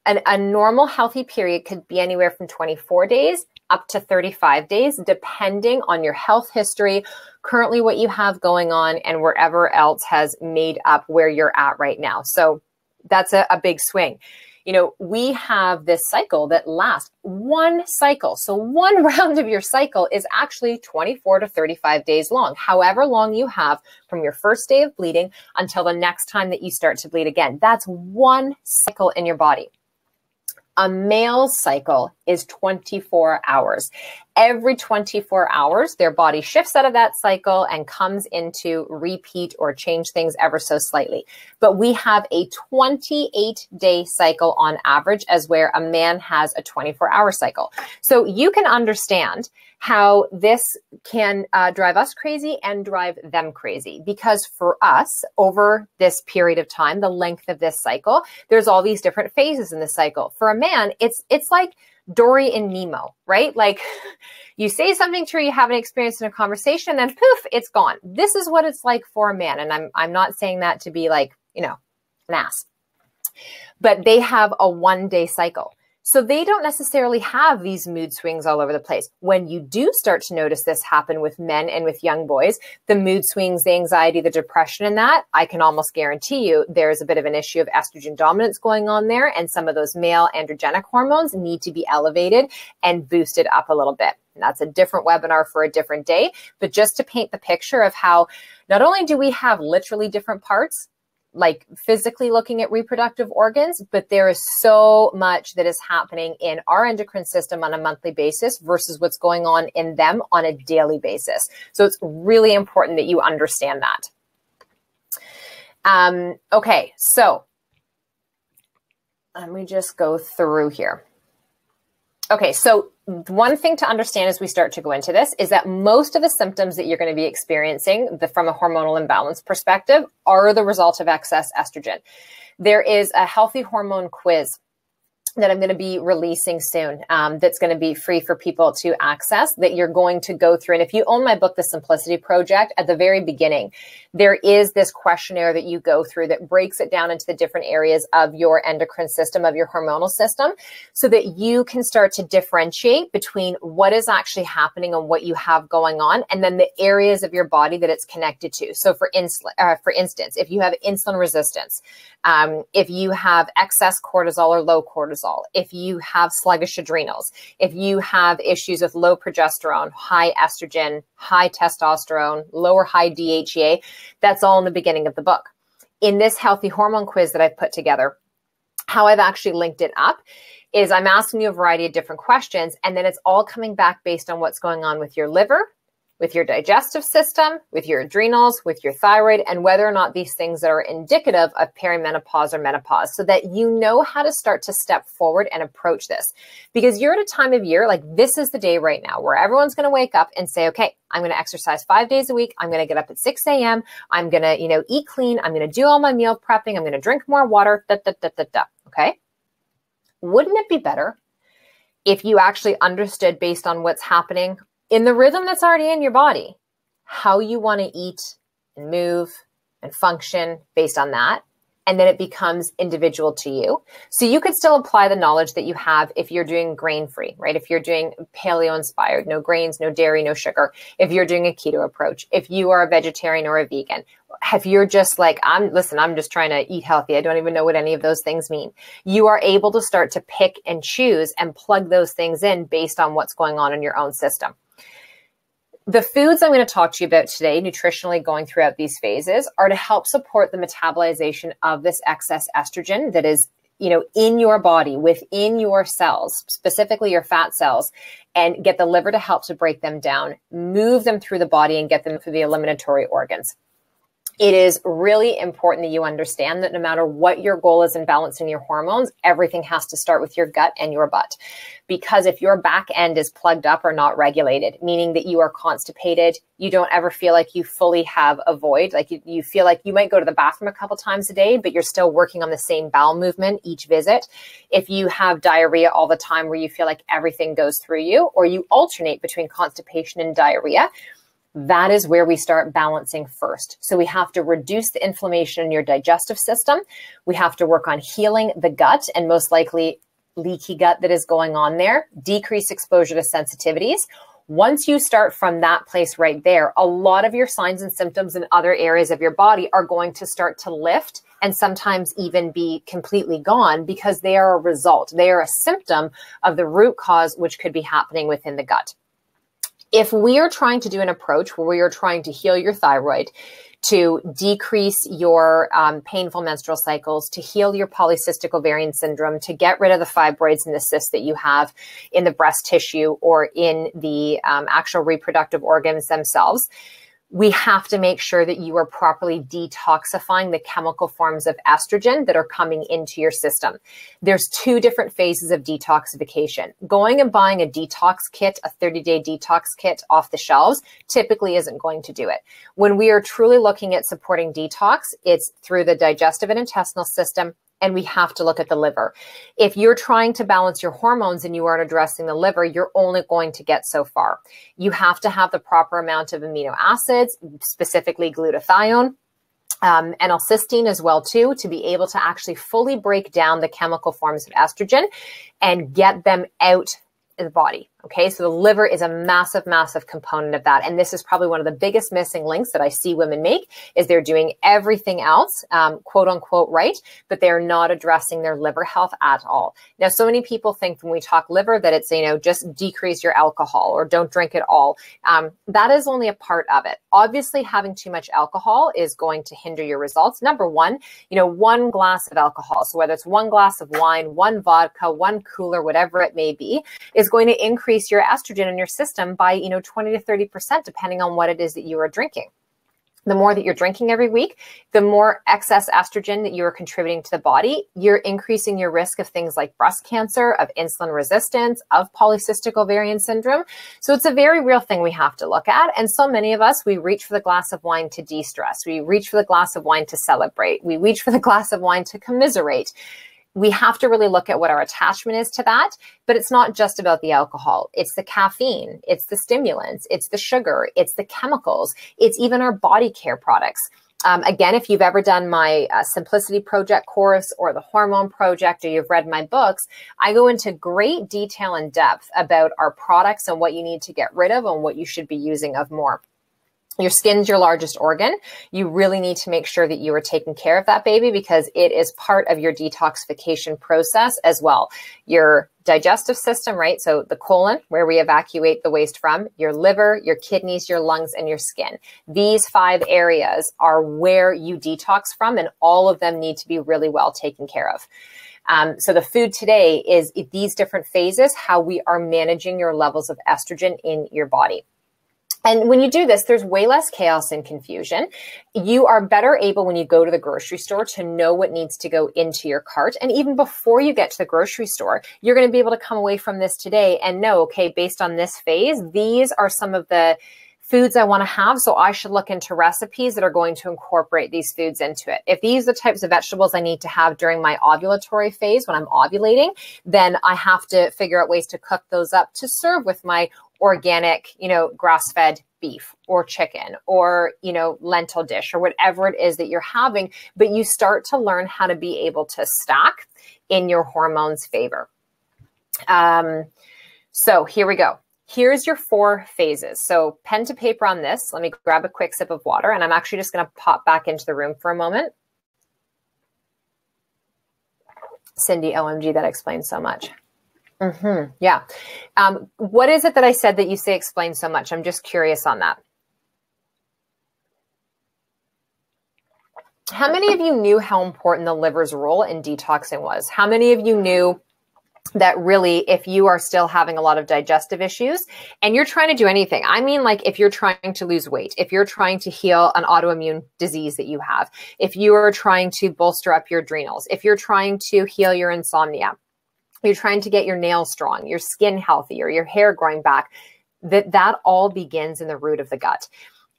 a normal healthy period could be anywhere from 24 days up to 35 days, depending on your health history, currently what you have going on, and wherever else has made up where you're at right now. So that's a big swing. You know, we have this cycle that lasts one cycle. So one round of your cycle is actually 24 to 35 days long, however long you have from your first day of bleeding until the next time that you start to bleed again. That's one cycle in your body. A male's cycle is 24 hours. Every 24 hours, their body shifts out of that cycle and comes into repeat or change things ever so slightly. But we have a 28-day cycle on average, as where a man has a 24-hour cycle. So you can understand how this can drive us crazy and drive them crazy, because for us, over this period of time, the length of this cycle, there's all these different phases in the cycle. For a man, it's like Dory and Nemo, right? Like you say something true you haven't experienced in a conversation, and then poof, it's gone. This is what it's like for a man. And I'm not saying that to be like, you know, an ass, but they have a one-day cycle. So they don't necessarily have these mood swings all over the place. When you do start to notice this happen with men and with young boys, the mood swings, the anxiety, the depression, and that, I can almost guarantee you there's a bit of an issue of estrogen dominance going on there, and some of those male androgenic hormones need to be elevated and boosted up a little bit. And that's a different webinar for a different day, but just to paint the picture of how not only do we have literally different parts, like physically looking at reproductive organs, but there is so much that is happening in our endocrine system on a monthly basis versus what's going on in them on a daily basis. So it's really important that you understand that. Okay, so let me just go through here. Okay, so one thing to understand as we start to go into this is that most of the symptoms that you're going to be experiencing from a hormonal imbalance perspective are the result of excess estrogen. There is a healthy hormone quiz that I'm going to be releasing soon, that's going to be free for people to access, that you're going to go through. And if you own my book, The Simplicity Project, at the very beginning, there is this questionnaire that you go through that breaks it down into the different areas of your endocrine system, of your hormonal system, so that you can start to differentiate between what is actually happening and what you have going on, and then the areas of your body that it's connected to. So for instance, if you have insulin resistance, if you have excess cortisol or low cortisol, if you have sluggish adrenals, if you have issues with low progesterone, high estrogen, high testosterone, lower high DHEA, that's all in the beginning of the book. In this healthy hormone quiz that I've put together, how I've actually linked it up is I'm asking you a variety of different questions, and then it's all coming back based on what's going on with your liver, with your digestive system, with your adrenals, with your thyroid, and whether or not these things are indicative of perimenopause or menopause, so that you know how to start to step forward and approach this. Because you're at a time of year, like this is the day right now where everyone's going to wake up and say, okay, I'm going to exercise 5 days a week. I'm going to get up at 6 a.m. I'm going to, eat clean. I'm going to do all my meal prepping. I'm going to drink more water, okay? Wouldn't it be better if you actually understood, based on what's happening in the rhythm that's already in your body, how you want to eat and move and function based on that? And then it becomes individual to you. So you could still apply the knowledge that you have if you're doing grain-free, right? If you're doing paleo-inspired, no grains, no dairy, no sugar. If you're doing a keto approach, if you are a vegetarian or a vegan, if you're just like, I'm just trying to eat healthy, I don't even know what any of those things mean. You are able to start to pick and choose and plug those things in based on what's going on in your own system. The foods I'm going to talk to you about today, nutritionally going throughout these phases, are to help support the metabolization of this excess estrogen that is, in your body, within your cells, specifically your fat cells, and get the liver to help to break them down, move them through the body, and get them through the eliminatory organs. It is really important that you understand that no matter what your goal is in balancing your hormones, everything has to start with your gut and your butt. Because if your back end is plugged up or not regulated, meaning that you are constipated, you don't ever feel like you fully have a void, like you feel like you might go to the bathroom a couple times a day, but you're still working on the same bowel movement each visit. If you have diarrhea all the time where you feel like everything goes through you, or you alternate between constipation and diarrhea, that is where we start balancing first. So we have to reduce the inflammation in your digestive system. We have to work on healing the gut and most likely leaky gut that is going on there, decrease exposure to sensitivities. Once you start from that place right there, a lot of your signs and symptoms in other areas of your body are going to start to lift and sometimes even be completely gone because they are a result. They are a symptom of the root cause, which could be happening within the gut. If we are trying to do an approach where we are trying to heal your thyroid, to decrease your painful menstrual cycles, to heal your polycystic ovarian syndrome, to get rid of the fibroids and the cysts that you have in the breast tissue or in the actual reproductive organs themselves, we have to make sure that you are properly detoxifying the chemical forms of estrogen that are coming into your system. There's two different phases of detoxification. Going and buying a detox kit, a 30-day detox kit off the shelves, typically isn't going to do it. When we are truly looking at supporting detox, it's through the digestive and intestinal system, and we have to look at the liver. If you're trying to balance your hormones and you aren't addressing the liver, you're only going to get so far. You have to have the proper amount of amino acids, specifically glutathione, N-L-cysteine as well too, to be able to actually fully break down the chemical forms of estrogen and get them out of the body. Okay, so the liver is a massive, massive component of that. And this is probably one of the biggest missing links that I see women make is they're doing everything else, quote unquote, right, but they're not addressing their liver health at all. Now, so many people think when we talk liver that it's, just decrease your alcohol or don't drink at all. That is only a part of it. Obviously, having too much alcohol is going to hinder your results. Number one, one glass of alcohol. So whether it's one glass of wine, one vodka, one cooler, whatever it may be, is going to increase your estrogen in your system by, 20 to 30%, depending on what it is that you are drinking. The more that you're drinking every week, the more excess estrogen that you are contributing to the body, you're increasing your risk of things like breast cancer, of insulin resistance, of polycystic ovarian syndrome. So it's a very real thing we have to look at. And so many of us, we reach for the glass of wine to de-stress. We reach for the glass of wine to celebrate. We reach for the glass of wine to commiserate. We have to really look at what our attachment is to that, but it's not just about the alcohol. It's the caffeine, it's the stimulants, it's the sugar, it's the chemicals, it's even our body care products. Again, if you've ever done my Simplicity Project course or the Hormone Project, or you've read my books, I go into great detail and depth about our products and what you need to get rid of and what you should be using of more. Your skin's your largest organ. You really need to make sure that you are taking care of that baby because it is part of your detoxification process as well. Your digestive system, right? So the colon, where we evacuate the waste from, your liver, your kidneys, your lungs, and your skin. These 5 areas are where you detox from, and all of them need to be really well taken care of. So the food today is these different phases, how we are managing your levels of estrogen in your body. And when you do this, there's way less chaos and confusion. You are better able when you go to the grocery store to know what needs to go into your cart. And even before you get to the grocery store, you're going to be able to come away from this today and know, okay, based on this phase, these are some of the foods I want to have. So I should look into recipes that are going to incorporate these foods into it. If these are the types of vegetables I need to have during my ovulatory phase when I'm ovulating, then I have to figure out ways to cook those up to serve with my organic, grass-fed beef or chicken or, lentil dish or whatever it is that you're having. But you start to learn how to be able to stack in your hormones' favor. So here we go. Here's your 4 phases. So pen to paper on this. Let me grab a quick sip of water, and I'm actually just going to pop back into the room for a moment. Cindy, OMG, that explains so much. Yeah. What is it that I said that you say explains so much? I'm just curious on that. How many of you knew how important the liver's role in detoxing was? How many of you knew that really, if you are still having a lot of digestive issues and you're trying to do anything, I mean, like if you're trying to lose weight, if you're trying to heal an autoimmune disease that you have, if you are trying to bolster up your adrenals, if you're trying to heal your insomnia, you're trying to get your nails strong, your skin healthy, or your hair growing back, that all begins in the root of the gut.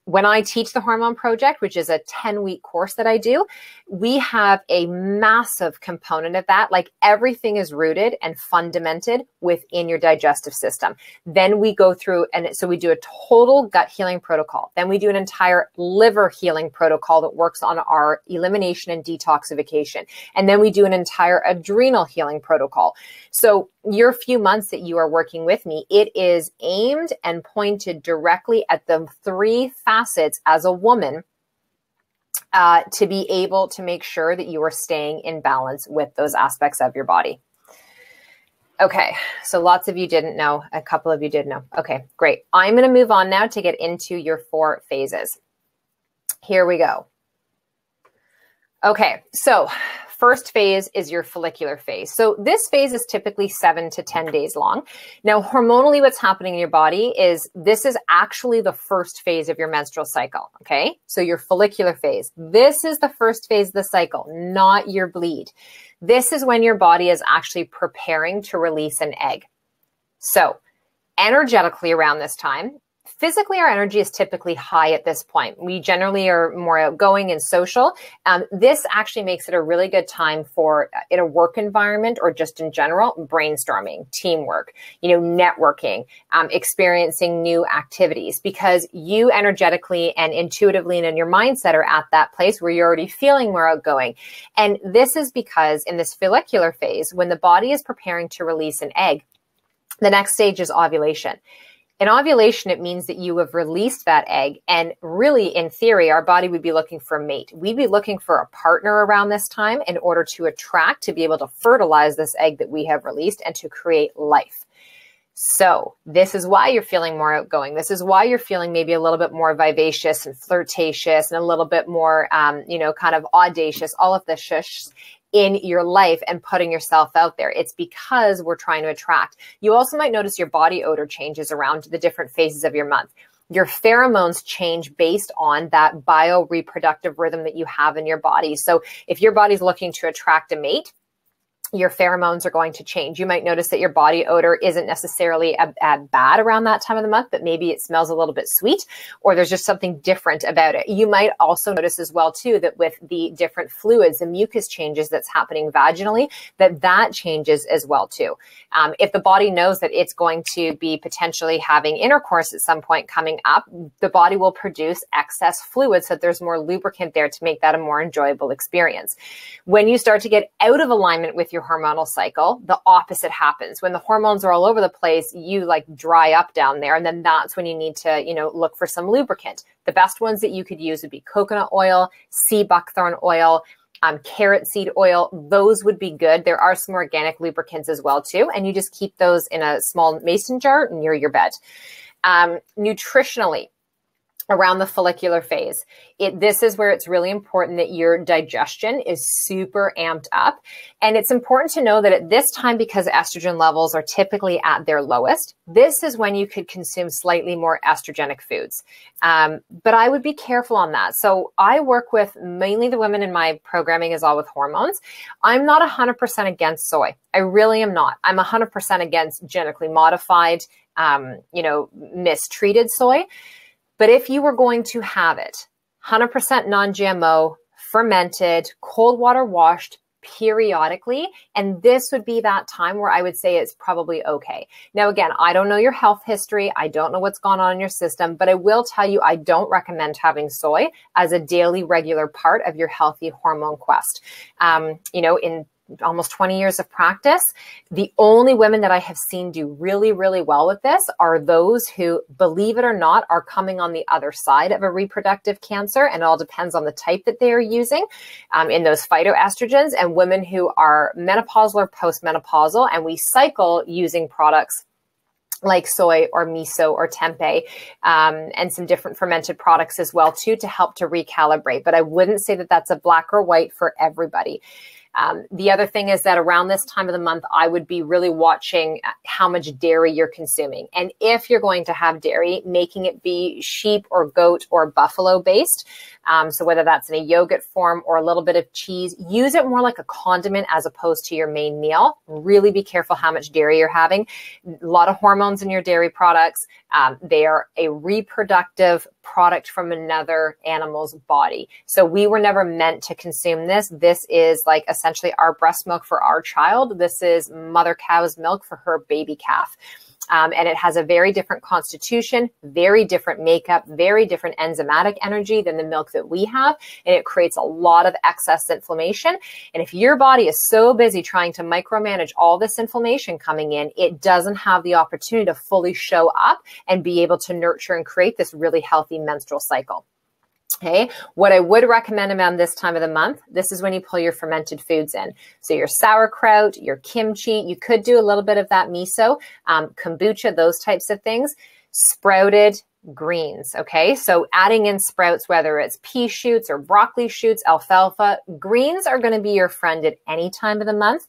When I teach the Hormone Project, which is a 10-week course that I do, we have a massive component of that. Like everything is rooted and fundamented within your digestive system. Then we go through, and so we do a total gut healing protocol. Then we do an entire liver healing protocol that works on our elimination and detoxification. And then we do an entire adrenal healing protocol. So your few months that you are working with me, it is aimed and pointed directly at the 3 facets as a woman to be able to make sure that you are staying in balance with those aspects of your body. Okay, so lots of you didn't know. A couple of you did know. Okay, great. I'm going to move on now to get into your 4 phases. Here we go. Okay, so first phase is your follicular phase. So this phase is typically 7 to 10 days long. Now, hormonally, what's happening in your body is this is actually the first phase of your menstrual cycle, okay? So your follicular phase. This is the first phase of the cycle, not your bleed. This is when your body is actually preparing to release an egg. So energetically around this time, physically, our energy is typically high at this point. We generally are more outgoing and social. This actually makes it a really good time for, in a work environment or just in general, brainstorming, teamwork, networking, experiencing new activities, because you energetically and intuitively and in your mindset are at that place where you're already feeling more outgoing. And this is because in this follicular phase, when the body is preparing to release an egg, the next stage is ovulation. In ovulation, it means that you have released that egg. And really, in theory, our body would be looking for a mate. We'd be looking for a partner around this time in order to attract, to be able to fertilize this egg that we have released and to create life. So this is why you're feeling more outgoing. This is why you're feeling maybe a little bit more vivacious and flirtatious and a little bit more, kind of audacious, all of the shush in your life and putting yourself out there. It's because we're trying to attract. You also might notice your body odor changes around the different phases of your month. Your pheromones change based on that bioreproductive rhythm that you have in your body. So if your body's looking to attract a mate, your pheromones are going to change. You might notice that your body odor isn't necessarily bad around that time of the month, but maybe it smells a little bit sweet, or there's just something different about it. You might also notice as well too that with the different fluids, the mucus changes that's happening vaginally, that changes as well too. If the body knows that it's going to be potentially having intercourse at some point coming up, the body will produce excess fluid so that there's more lubricant there to make that a more enjoyable experience. When you start to get out of alignment with your hormonal cycle, the opposite happens. When the hormones are all over the place, you like dry up down there. And then that's when you need to, look for some lubricant. The best ones that you could use would be coconut oil, sea buckthorn oil, carrot seed oil. Those would be good. There are some organic lubricants as well too. And you just keep those in a small mason jar near your bed. Nutritionally, around the follicular phase, this is where it's really important that your digestion is super amped up. And it's important to know that at this time, because estrogen levels are typically at their lowest, this is when you could consume slightly more estrogenic foods. But I would be careful on that. So I work with mainly the women in my programming is all with hormones. I'm not 100% against soy. I really am not. I'm 100% against genetically modified, mistreated soy. But if you were going to have it 100% non-GMO, fermented, cold water washed periodically, and this would be that time where I would say it's probably okay. Now, again, I don't know your health history. I don't know what's gone on in your system, but I will tell you, I don't recommend having soy as a daily regular part of your healthy hormone quest. In almost 20 years of practice, the only women that I have seen do really, really well with this are those who, believe it or not, are coming on the other side of a reproductive cancer. And it all depends on the type that they are using in those phytoestrogens, and women who are menopausal or postmenopausal. And we cycle using products like soy or miso or tempeh, and some different fermented products as well too, to help to recalibrate. But I wouldn't say that that's a black or white for everybody. The other thing is that around this time of the month, I would be really watching how much dairy you're consuming. And if you're going to have dairy, making it be sheep or goat or buffalo based. So whether that's in a yogurt form or a little bit of cheese, use it more like a condiment as opposed to your main meal. Really be careful how much dairy you're having. A lot of hormones in your dairy products. They are a reproductive product from another animal's body. So we were never meant to consume this. This is like essentially our breast milk for our child. This is mother cow's milk for her baby calf. And it has a very different constitution, very different makeup, very different enzymatic energy than the milk that we have. And it creates a lot of excess inflammation. And if your body is so busy trying to micromanage all this inflammation coming in, it doesn't have the opportunity to fully show up and be able to nurture and create this really healthy menstrual cycle. Okay, what I would recommend around this time of the month, this is when you pull your fermented foods in. So your sauerkraut, your kimchi, you could do a little bit of that miso, kombucha, those types of things. Sprouted greens, okay? So adding in sprouts, whether it's pea shoots or broccoli shoots, alfalfa, greens are going to be your friend at any time of the month.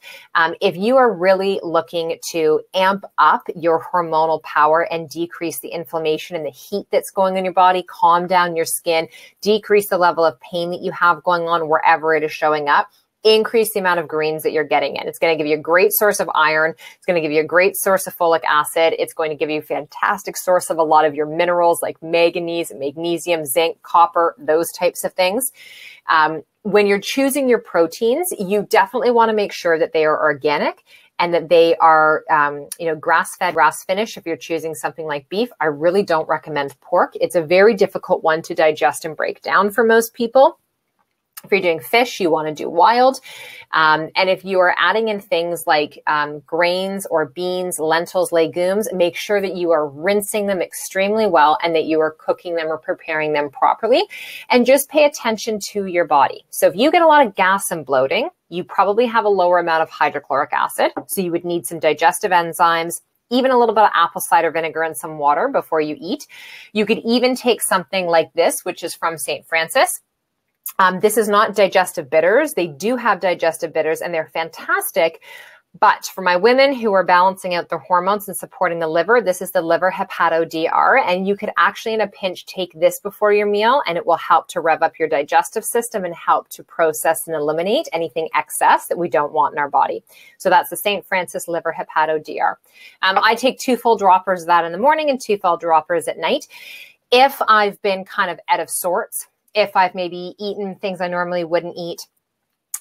If you are really looking to amp up your hormonal power and decrease the inflammation and the heat that's going in your body, calm down your skin, decrease the level of pain that you have going on wherever it is showing up, increase the amount of greens that you're getting in. It's going to give you a great source of iron. It's going to give you a great source of folic acid. It's going to give you a fantastic source of a lot of your minerals like manganese, magnesium, zinc, copper, those types of things. When you're choosing your proteins, you definitely want to make sure that they are organic and that they are, grass-fed, grass-finished. If you're choosing something like beef, I really don't recommend pork. It's a very difficult one to digest and break down for most people. If you're doing fish, you want to do wild. And if you are adding in things like grains or beans, lentils, legumes, make sure that you are rinsing them extremely well and that you are cooking them or preparing them properly. And just pay attention to your body. So if you get a lot of gas and bloating, you probably have a lower amount of hydrochloric acid. So you would need some digestive enzymes, even a little bit of apple cider vinegar and some water before you eat. You could even take something like this, which is from St. Francis. This is not digestive bitters. They do have digestive bitters and they're fantastic. But for my women who are balancing out their hormones and supporting the liver, this is the liver hepato-DR. And you could actually in a pinch take this before your meal and it will help to rev up your digestive system and help to process and eliminate anything excess that we don't want in our body. So that's the St. Francis liver hepato-DR. I take 2 full droppers of that in the morning and 2 full droppers at night. If I've been kind of out of sorts, if I've maybe eaten things I normally wouldn't eat,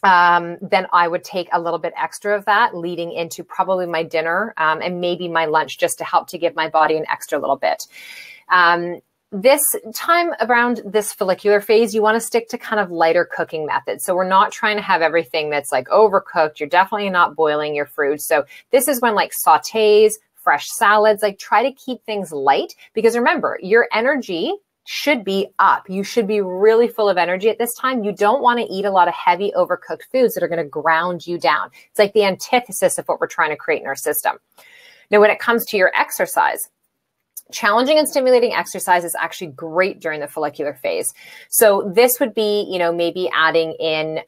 then I would take a little bit extra of that leading into probably my dinner and maybe my lunch just to help to give my body an extra little bit. This time around this follicular phase, you want to stick to kind of lighter cooking methods. So we're not trying to have everything that's like overcooked. You're definitely not boiling your fruit. So this is when like sautés, fresh salads, like try to keep things light because remember, your energy should be up. You should be really full of energy at this time. You don't want to eat a lot of heavy overcooked foods that are going to ground you down. It's like the antithesis of what we're trying to create in our system. Now, when it comes to your exercise, challenging and stimulating exercise is actually great during the follicular phase. So this would be, maybe adding in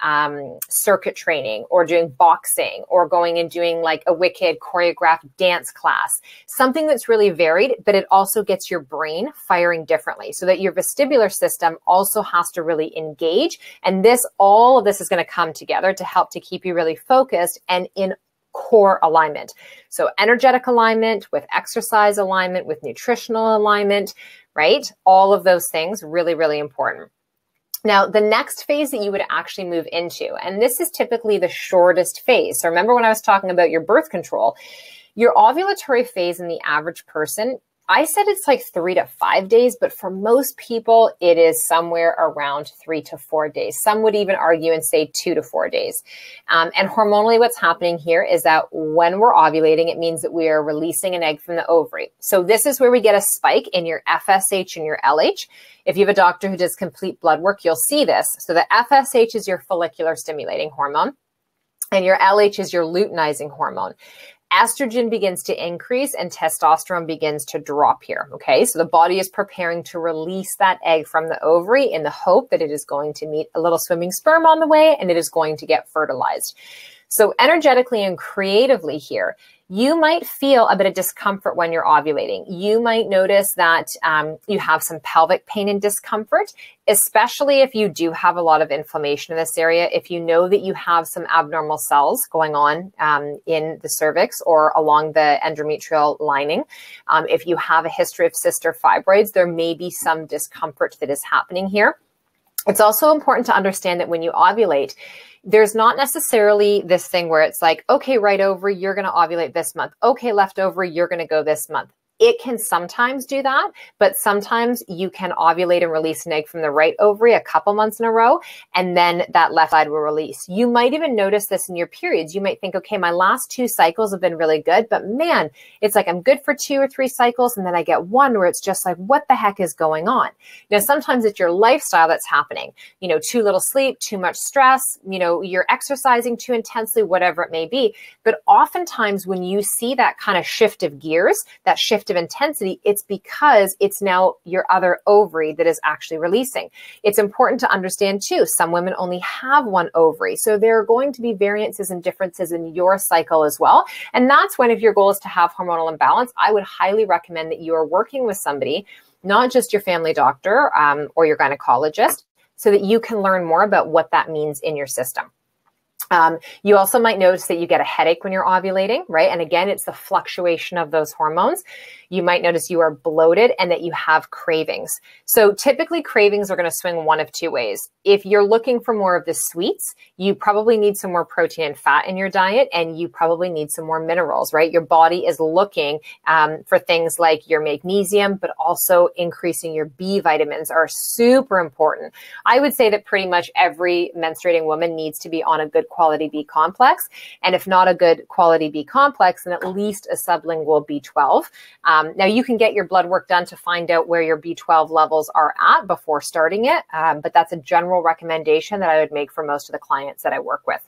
circuit training or doing boxing or going and doing like a wicked choreographed dance class, something that's really varied, but it also gets your brain firing differently so that your vestibular system also has to really engage. And all of this is going to come together to help to keep you really focused and in core alignment. So energetic alignment with exercise alignment, with nutritional alignment, right? All of those things really, really important. Now, the next phase that you would actually move into, and this is typically the shortest phase. So remember when I was talking about your birth control, your ovulatory phase in the average person, I said it's like 3 to 5 days, but for most people, it is somewhere around 3 to 4 days. Some would even argue and say 2 to 4 days. And hormonally, what's happening here is that when we're ovulating, it means that we are releasing an egg from the ovary. So this is where we get a spike in your FSH and your LH. If you have a doctor who does complete blood work, you'll see this. So the FSH is your follicular stimulating hormone, and your LH is your luteinizing hormone. estrogen begins to increase and testosterone begins to drop here. Okay. So the body is preparing to release that egg from the ovary in the hope that it is going to meet a little swimming sperm on the way and it is going to get fertilized. So energetically and creatively here, you might feel a bit of discomfort when you're ovulating. You might notice that you have some pelvic pain and discomfort, especially if you do have a lot of inflammation in this area. If you know that you have some abnormal cells going on in the cervix or along the endometrial lining, if you have a history of cyst or fibroids, there may be some discomfort that is happening here. It's also important to understand that when you ovulate, there's not necessarily this thing where it's like, okay, right ovary, you're going to ovulate this month. Okay, left ovary, you're going to go this month. It can sometimes do that, but sometimes you can ovulate and release an egg from the right ovary a couple months in a row, and then that left side will release. You might even notice this in your periods. You might think, okay, my last 2 cycles have been really good, but man, it's like I'm good for 2 or 3 cycles, and then I get one where it's just like, what the heck is going on? Now, sometimes it's your lifestyle that's happening. You know, too little sleep, too much stress, you know, you're exercising too intensely, whatever it may be. But oftentimes when you see that kind of shift of gears, that shift of intensity, it's because it's now your other ovary that is actually releasing. It's important to understand too, some women only have 1 ovary. So there are going to be variances and differences in your cycle as well. And that's when, if your goal is to have hormonal imbalance, I would highly recommend that you are working with somebody, not just your family doctor or your gynecologist, so that you can learn more about what that means in your system. You also might notice that you get a headache when you're ovulating, right? And again, it's the fluctuation of those hormones. You might notice you are bloated and that you have cravings. So typically cravings are going to swing one of 2 ways. If you're looking for more of the sweets, you probably need some more protein and fat in your diet, and you probably need some more minerals, right? Your body is looking for things like your magnesium, but also increasing your B vitamins are super important. I would say that pretty much every menstruating woman needs to be on a good quality B complex. And if not a good quality B complex, then at least a sublingual B12. Now you can get your blood work done to find out where your B12 levels are at before starting it. But that's a general recommendation that I would make for most of the clients that I work with.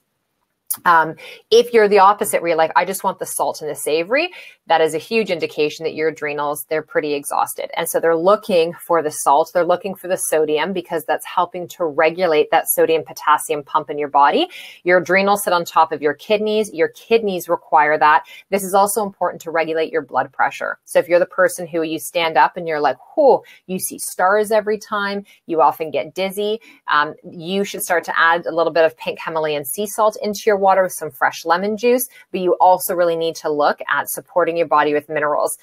If you're the opposite, where you're like, I just want the salt and the savory, that is a huge indication that your adrenals, they're pretty exhausted. And so they're looking for the salt, they're looking for the sodium, because that's helping to regulate that sodium potassium pump in your body. Your adrenals sit on top of your kidneys require that. This is also important to regulate your blood pressure. So if you're the person who you stand up and you're like, oh, you see stars every time, you often get dizzy, you should start to add a little bit of pink Himalayan sea salt into your water with some fresh lemon juice, but you also really need to look at supporting your body with minerals.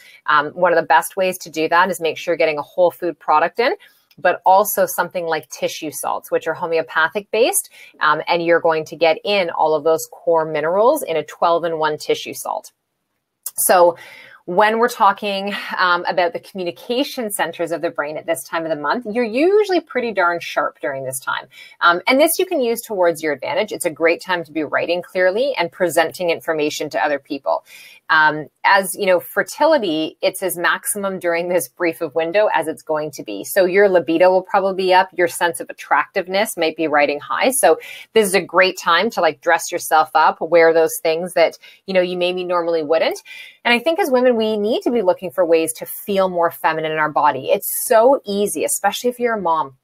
One of the best ways to do that is make sure you're getting a whole food product in, but also something like tissue salts, which are homeopathic based, and you're going to get in all of those core minerals in a 12-in-1 tissue salt. So when we're talking about the communication centers of the brain at this time of the month, you're usually pretty darn sharp during this time. And this you can use towards your advantage. It's a great time to be writing clearly and presenting information to other people. As you know, fertility, it's as maximum during this brief of window as it's going to be. So your libido will probably be up. Your sense of attractiveness might be riding high. So this is a great time to like dress yourself up, wear those things that, you know, you maybe normally wouldn't. And I think as women, we need to be looking for ways to feel more feminine in our body. It's so easy, especially if you're a mom,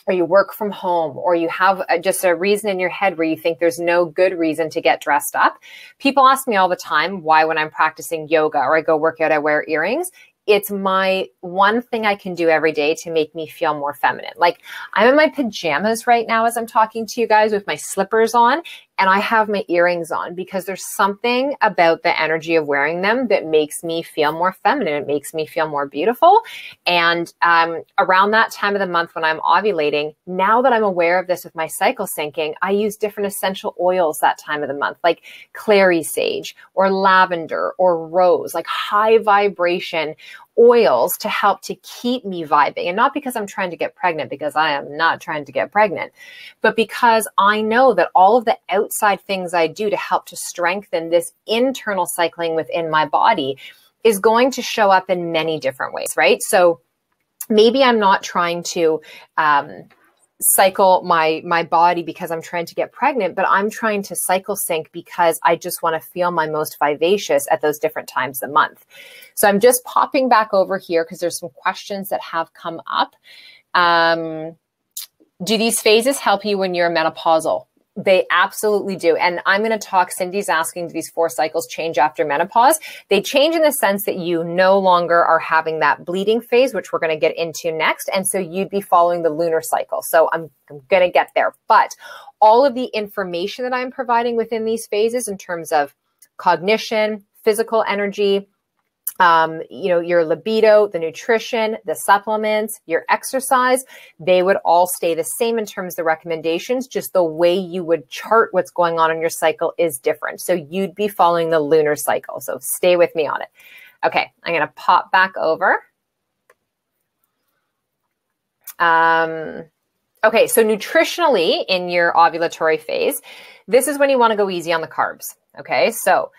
or you work from home, or you have just a reason in your head where you think there's no good reason to get dressed up. People ask me all the time why, when I'm practicing yoga or I go work out, I wear earrings. It's my one thing I can do every day to make me feel more feminine. Like, I'm in my pajamas right now as I'm talking to you guys with my slippers on, and I have my earrings on because there's something about the energy of wearing them that makes me feel more feminine. It makes me feel more beautiful. And around that time of the month when I'm ovulating, now that I'm aware of this with my cycle syncing, I use different essential oils that time of the month, like clary sage or lavender or rose, like high vibration oils to help to keep me vibing. And not because I'm trying to get pregnant, because I am not trying to get pregnant, but because I know that all of the outside things I do to help to strengthen this internal cycling within my body is going to show up in many different ways, right? So maybe I'm not trying to cycle my body because I'm trying to get pregnant, but I'm trying to cycle sync because I just want to feel my most vivacious at those different times of the month. So I'm just popping back over here because there's some questions that have come up. Do these phases help you when you're menopausal? They absolutely do. And I'm going to talk, Cindy's asking, do these 4 cycles change after menopause? They change in the sense that you no longer are having that bleeding phase, which we're going to get into next. And so you'd be following the lunar cycle. So I'm going to get there. But all of the information that I'm providing within these phases in terms of cognition, physical energy, your libido, the nutrition, the supplements, your exercise, they would all stay the same in terms of the recommendations. Just the way you would chart what's going on in your cycle is different. So you'd be following the lunar cycle. So stay with me on it. Okay, I'm going to pop back over. Okay, so nutritionally in your ovulatory phase, this is when you want to go easy on the carbs. Okay, so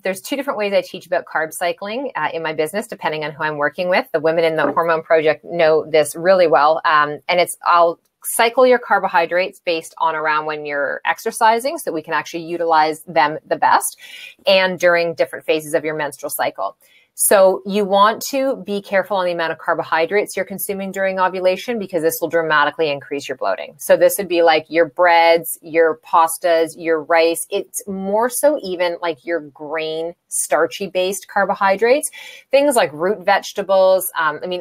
there's 2 different ways I teach about carb cycling in my business, depending on who I'm working with. The women in the Hormone Project know this really well. And I'll cycle your carbohydrates based on around when you're exercising so we can actually utilize them the best, and during different phases of your menstrual cycle. So you want to be careful on the amount of carbohydrates you're consuming during ovulation because this will dramatically increase your bloating. So this would be like your breads, your pastas, your rice. It's more so even like your grain, starchy based carbohydrates, things like root vegetables.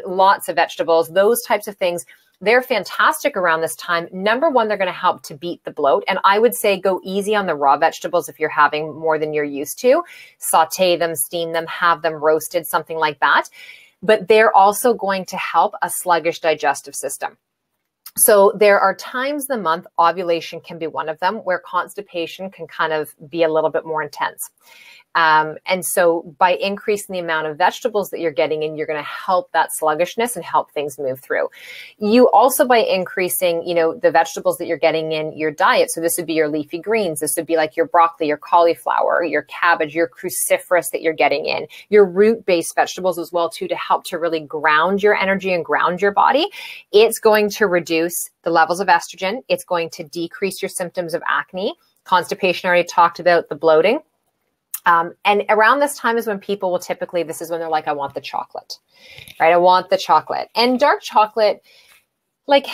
Lots of vegetables, those types of things. They're fantastic around this time. Number one, they're going to help to beat the bloat. And I would say go easy on the raw vegetables if you're having more than you're used to. Saute them, steam them, have them roasted, something like that. But they're also going to help a sluggish digestive system. So there are times in the month, ovulation can be one of them, where constipation can kind of be a little bit more intense. And so by increasing the amount of vegetables that you're getting in, you're going to help that sluggishness and help things move through. You also, by increasing, the vegetables that you're getting in your diet. So this would be your leafy greens. This would be like your broccoli, your cauliflower, your cabbage, your cruciferous that you're getting in, your root-based vegetables as well too, to help to really ground your energy and ground your body. It's going to reduce the levels of estrogen. It's going to decrease your symptoms of acne. Constipation, I already talked about the bloating. And around this time is when people will typically, this is when they're like, I want the chocolate, right? I want the chocolate. And dark chocolate, like,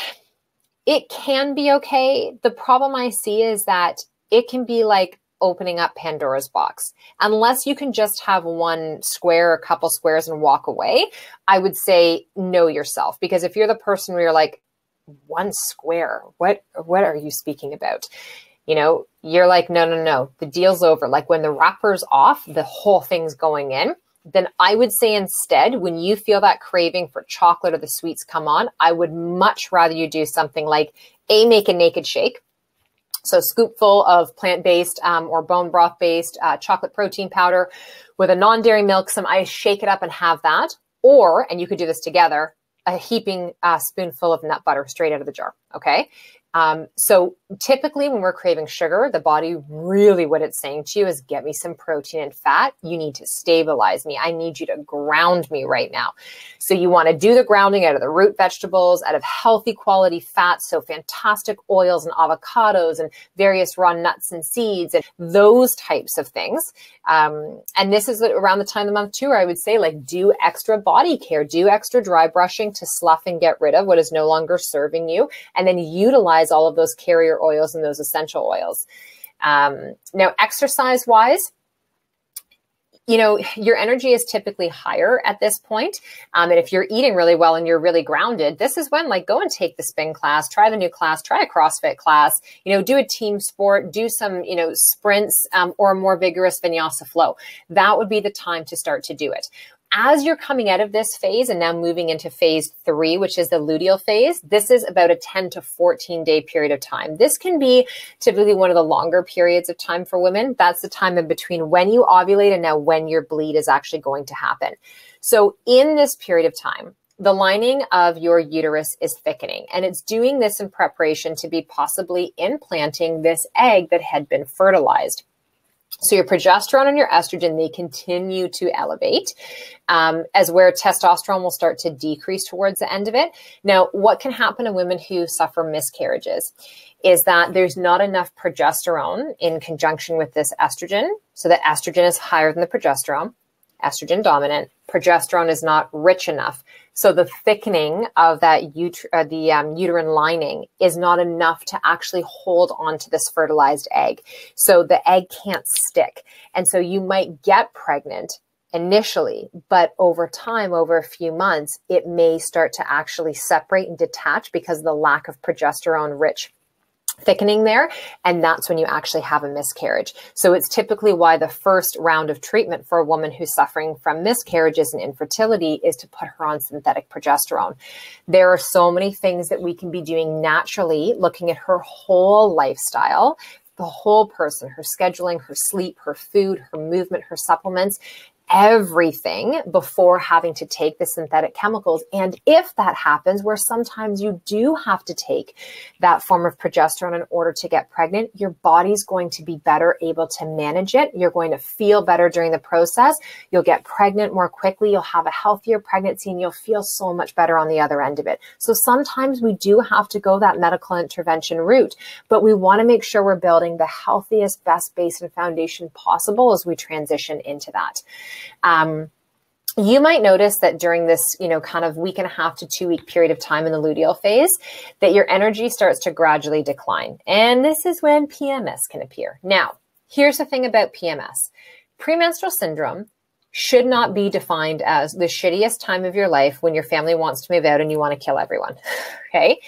it can be okay. The problem I see is that it can be like opening up Pandora's box. Unless you can just have one square, a couple squares and walk away, I would say know yourself. Because if you're the person where you're like, 1 square, what are you speaking about? You're like, no, the deal's over. Like when the wrapper's off, the whole thing's going in. Then I would say instead, when you feel that craving for chocolate or the sweets come on, I would much rather you do something like make a naked shake. So a scoopful of plant-based or bone broth-based chocolate protein powder with a non-dairy milk, some ice, shake it up and have that. Or, and you could do this together, a heaping spoonful of nut butter straight out of the jar, okay? So typically when we're craving sugar, the body really, what it's saying to you is get me some protein and fat. You need to stabilize me. I need you to ground me right now. So you want to do the grounding out of the root vegetables, out of healthy quality fats. So fantastic oils and avocados and various raw nuts and seeds and those types of things. And this is around the time of the month too, where I would say like do extra body care, do extra dry brushing to slough and get rid of what is no longer serving you, and then utilize all of those carrier oils and those essential oils. Now, exercise-wise, your energy is typically higher at this point. And if you're eating really well and you're really grounded, this is when go and take the spin class, try the new class, try a CrossFit class, do a team sport, do some, sprints or a more vigorous vinyasa flow. That would be the time to start to do it. As you're coming out of this phase and now moving into phase 3, which is the luteal phase, this is about a 10 to 14 day period of time. This can be typically one of the longer periods of time for women. That's the time in between when you ovulate and now when your bleed is actually going to happen. So in this period of time, the lining of your uterus is thickening, and it's doing this in preparation to be possibly implanting this egg that had been fertilized. So your progesterone and your estrogen, they continue to elevate, as where testosterone will start to decrease towards the end of it. Now, what can happen to women who suffer miscarriages is that there's not enough progesterone in conjunction with this estrogen. So the estrogen is higher than the progesterone, estrogen dominant. Progesterone is not rich enough. So the thickening of that uterine lining is not enough to actually hold on to this fertilized egg. So the egg can't stick. And so you might get pregnant initially, but over time, over a few months, it may start to actually separate and detach because of the lack of progesterone rich thickening there. And that's when you actually have a miscarriage. So it's typically why the first round of treatment for a woman who's suffering from miscarriages and infertility is to put her on synthetic progesterone. There are so many things that we can be doing naturally, looking at her whole lifestyle, the whole person, her scheduling, her sleep, her food, her movement, her supplements, everything before having to take the synthetic chemicals. And if that happens, where sometimes you do have to take that form of progesterone in order to get pregnant, your body's going to be better able to manage it. You're going to feel better during the process. You'll get pregnant more quickly. You'll have a healthier pregnancy and you'll feel so much better on the other end of it. So sometimes we do have to go that medical intervention route, but we want to make sure we're building the healthiest, best base and foundation possible as we transition into that. You might notice that during this, kind of week and a half to 2 week period of time in the luteal phase, that your energy starts to gradually decline. And this is when PMS can appear. Now, here's the thing about PMS. Premenstrual syndrome should not be defined as the shittiest time of your life when your family wants to move out and you want to kill everyone. Okay.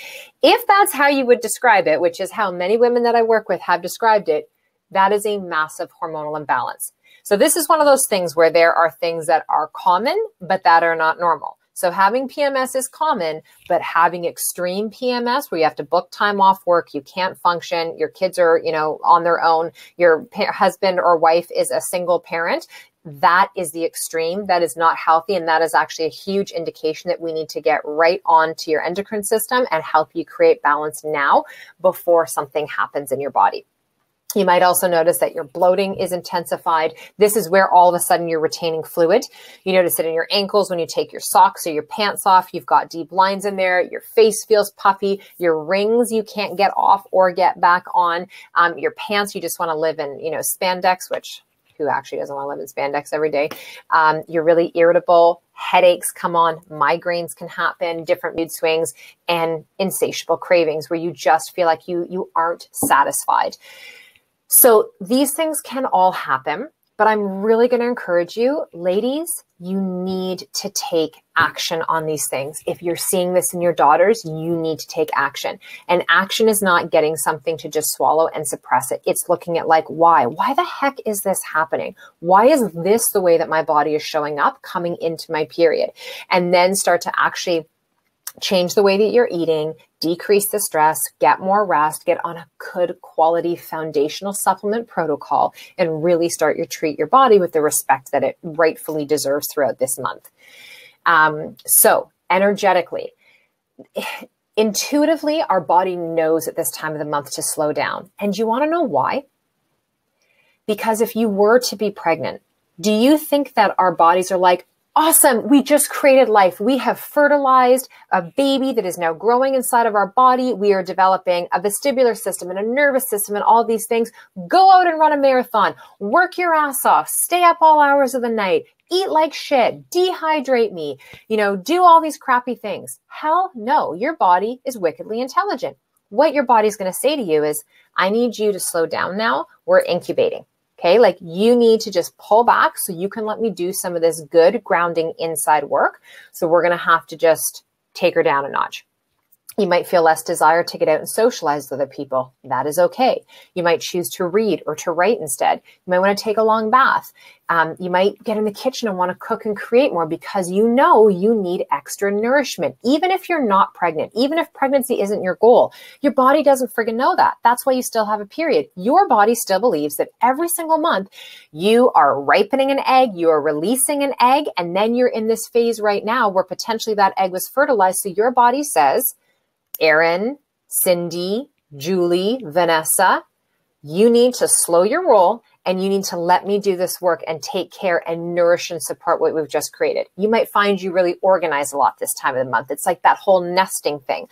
If that's how you would describe it, which is how many women that I work with have described it, that is a massive hormonal imbalance. So this is one of those things where there are things that are common, but that are not normal. So having PMS is common, but having extreme PMS where you have to book time off work, you can't function, your kids are, on their own, your husband or wife is a single parent, that is the extreme. That is not healthy. And that is actually a huge indication that we need to get right on to your endocrine system and help you create balance now before something happens in your body. You might also notice that your bloating is intensified. This is where all of a sudden you're retaining fluid. You notice it in your ankles when you take your socks or your pants off. You've got deep lines in there. Your face feels puffy. Your rings you can't get off or get back on. Your pants, you just want to live in, spandex, which who actually doesn't want to live in spandex every day? You're really irritable. Headaches come on. Migraines can happen. Different mood swings and insatiable cravings where you just feel like you aren't satisfied. So these things can all happen, but I'm really going to encourage you, ladies, you need to take action on these things. If you're seeing this in your daughters, you need to take action. And action is not getting something to just swallow and suppress it. It's looking at why? Why the heck is this happening? Why is this the way that my body is showing up coming into my period? And then start to actually change the way that you're eating, decrease the stress, get more rest, get on a good quality foundational supplement protocol, and really start to treat your body with the respect that it rightfully deserves throughout this month. So energetically, intuitively, our body knows at this time of the month to slow down. And you want to know why? Because if you were to be pregnant, do you think that our bodies are like, awesome, we just created life. We have fertilized a baby that is now growing inside of our body. We are developing a vestibular system and a nervous system and all these things. Go out and run a marathon, work your ass off, stay up all hours of the night, eat like shit, dehydrate me, do all these crappy things. Hell no, your body is wickedly intelligent. What your body's going to say to you is, I need you to slow down now. We're incubating. Okay, you need to just pull back so you can let me do some of this good grounding inside work. So we're going to have to just take her down a notch. You might feel less desire to get out and socialize with other people. That is okay. You might choose to read or to write instead. You might want to take a long bath. You might get in the kitchen and want to cook and create more because you need extra nourishment. Even if you're not pregnant, even if pregnancy isn't your goal, your body doesn't friggin' know that. That's why you still have a period. Your body still believes that every single month you are ripening an egg, you are releasing an egg, and then you're in this phase right now where potentially that egg was fertilized. So your body says, Erin, Cindy, Julie, Vanessa, You need to slow your roll, and you need to let me do this work and take care and nourish and support what we've just created. You might find you really organize a lot this time of the month. It's like that whole nesting thing.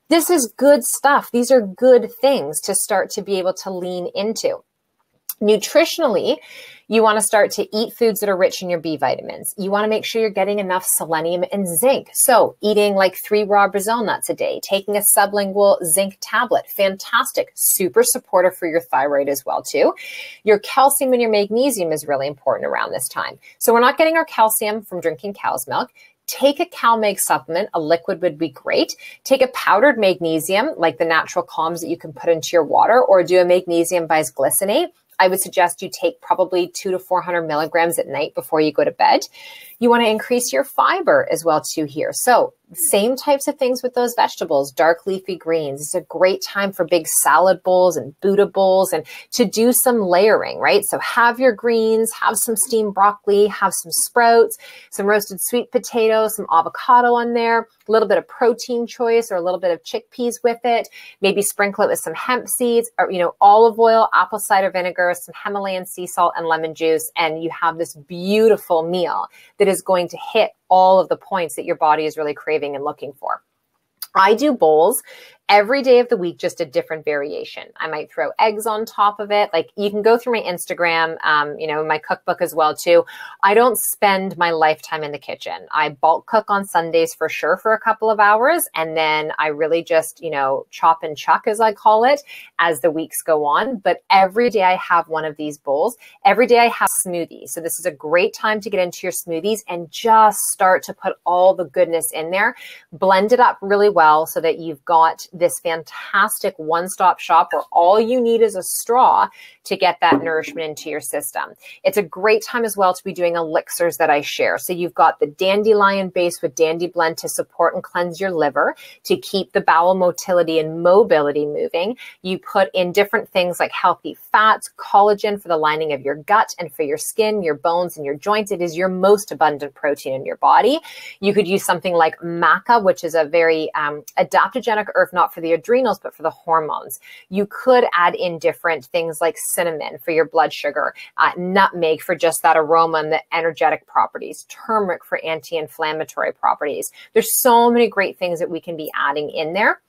This is good stuff. These are good things to start to be able to lean into. Nutritionally, you want to start to eat foods that are rich in your B vitamins. You want to make sure you're getting enough selenium and zinc. So eating like 3 raw Brazil nuts a day, taking a sublingual zinc tablet, fantastic, super supportive for your thyroid as well too. Your calcium and your magnesium is really important around this time. So we're not getting our calcium from drinking cow's milk. Take a CalMag supplement, a liquid would be great. Take a powdered magnesium, like the natural calms that you can put into your water, or do a magnesium bisglycinate. I would suggest you take probably 200 to 400 milligrams at night before you go to bed. You want to increase your fiber as well too here. So same types of things with those vegetables, dark leafy greens. It's a great time for big salad bowls and Buddha bowls and to do some layering, right? So have your greens, have some steamed broccoli, have some sprouts, some roasted sweet potatoes, some avocado on there, a little bit of protein choice or a little bit of chickpeas with it. Maybe sprinkle it with some hemp seeds or, olive oil, apple cider vinegar, some Himalayan sea salt and lemon juice. And you have this beautiful meal that is going to hit all of the points that your body is really craving and looking for. I do bowls every day of the week, just a different variation. I might throw eggs on top of it. Like you can go through my Instagram, my cookbook as well too. I don't spend my lifetime in the kitchen. I bulk cook on Sundays for sure for a couple of hours. And then I really just, chop and chuck as I call it as the weeks go on. But every day I have one of these bowls. Every day I have smoothies. So this is a great time to get into your smoothies and just start to put all the goodness in there. Blend it up really well so that you've got this fantastic one-stop shop where all you need is a straw to get that nourishment into your system. It's a great time as well to be doing elixirs that I share. So you've got the dandelion base with Dandy Blend to support and cleanse your liver, to keep the bowel motility and mobility moving. You put in different things like healthy fats, collagen for the lining of your gut and for your skin, your bones, and your joints. It is your most abundant protein in your body. You could use something like maca, which is a very adaptogenic herb, not for the adrenals, but for the hormones. You could add in different things like cinnamon for your blood sugar, nutmeg for just that aroma and the energetic properties, turmeric for anti-inflammatory properties. There's so many great things that we can be adding in there.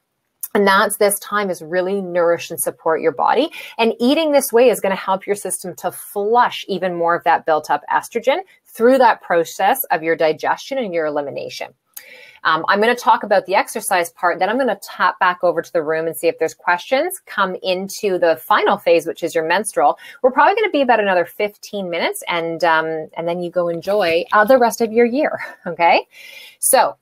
And that's this time is really nourish and support your body. And eating this way is going to help your system to flush even more of that built up estrogen through that process of your digestion and your elimination. I'm going to talk about the exercise part, then I'm going to tap back over to the room and see if there's questions. Come into the final phase, which is your menstrual. We're probably going to be about another 15 minutes and then you go enjoy the rest of your year. Okay. So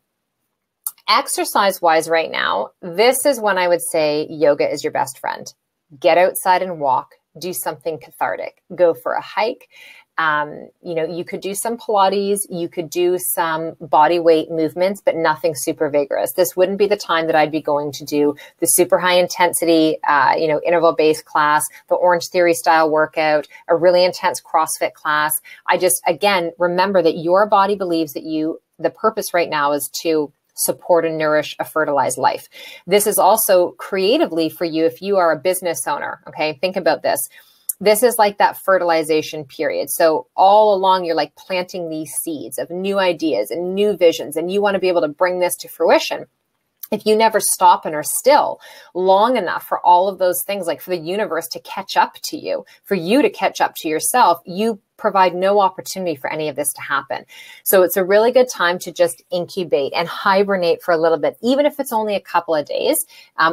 exercise wise right now, this is when I would say yoga is your best friend. Get outside and walk, do something cathartic, go for a hike. You could do some Pilates, you could do some body weight movements, but nothing super vigorous. This wouldn't be the time that I'd be going to do the super high intensity, interval based class, the Orange Theory style workout, a really intense CrossFit class. I just, again, remember that your body believes that the purpose right now is to support and nourish a fertilized life. This is also creatively for you if you are a business owner. Okay. Think about this. This is like that fertilization period. So all along, you're like planting these seeds of new ideas and new visions, and you want to be able to bring this to fruition. If you never stop and are still long enough for all of those things, like for the universe to catch up to you, for you to catch up to yourself, you provide no opportunity for any of this to happen. So it's a really good time to just incubate and hibernate for a little bit, even if it's only a couple of days.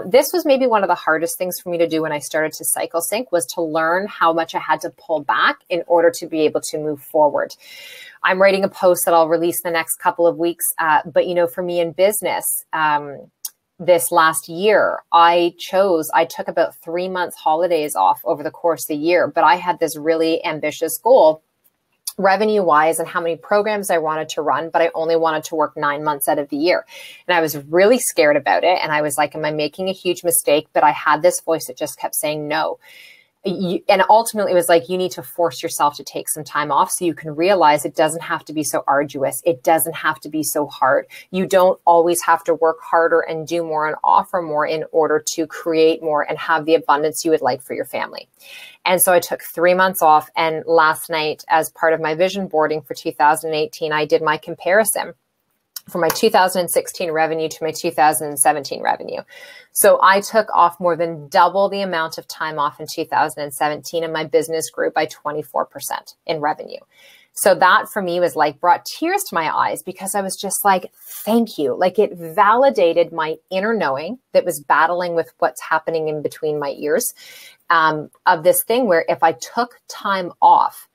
This was maybe one of the hardest things for me to do when I started to cycle sync, was to learn how much I had to pull back in order to be able to move forward. I'm writing a post that I'll release the next couple of weeks. But for me in business, this last year, I took about 3 months holidays off over the course of the year, but I had this really ambitious goal revenue wise and how many programs I wanted to run, but I only wanted to work 9 months out of the year. And I was really scared about it. And I was like, am I making a huge mistake? But I had this voice that just kept saying no. and ultimately it was like, you need to force yourself to take some time off so you can realize it doesn't have to be so arduous. It doesn't have to be so hard. You don't always have to work harder and do more and offer more in order to create more and have the abundance you would like for your family. And so I took 3 months off. And last night, as part of my vision boarding for 2018, I did my comparison from my 2016 revenue to my 2017 revenue. So I took off more than double the amount of time off in 2017, and my business grew by 24% in revenue. So that for me was like, brought tears to my eyes, because I was just like, thank you. Like, it validated my inner knowing that was battling with what's happening in between my ears, of this thing where if I took time off,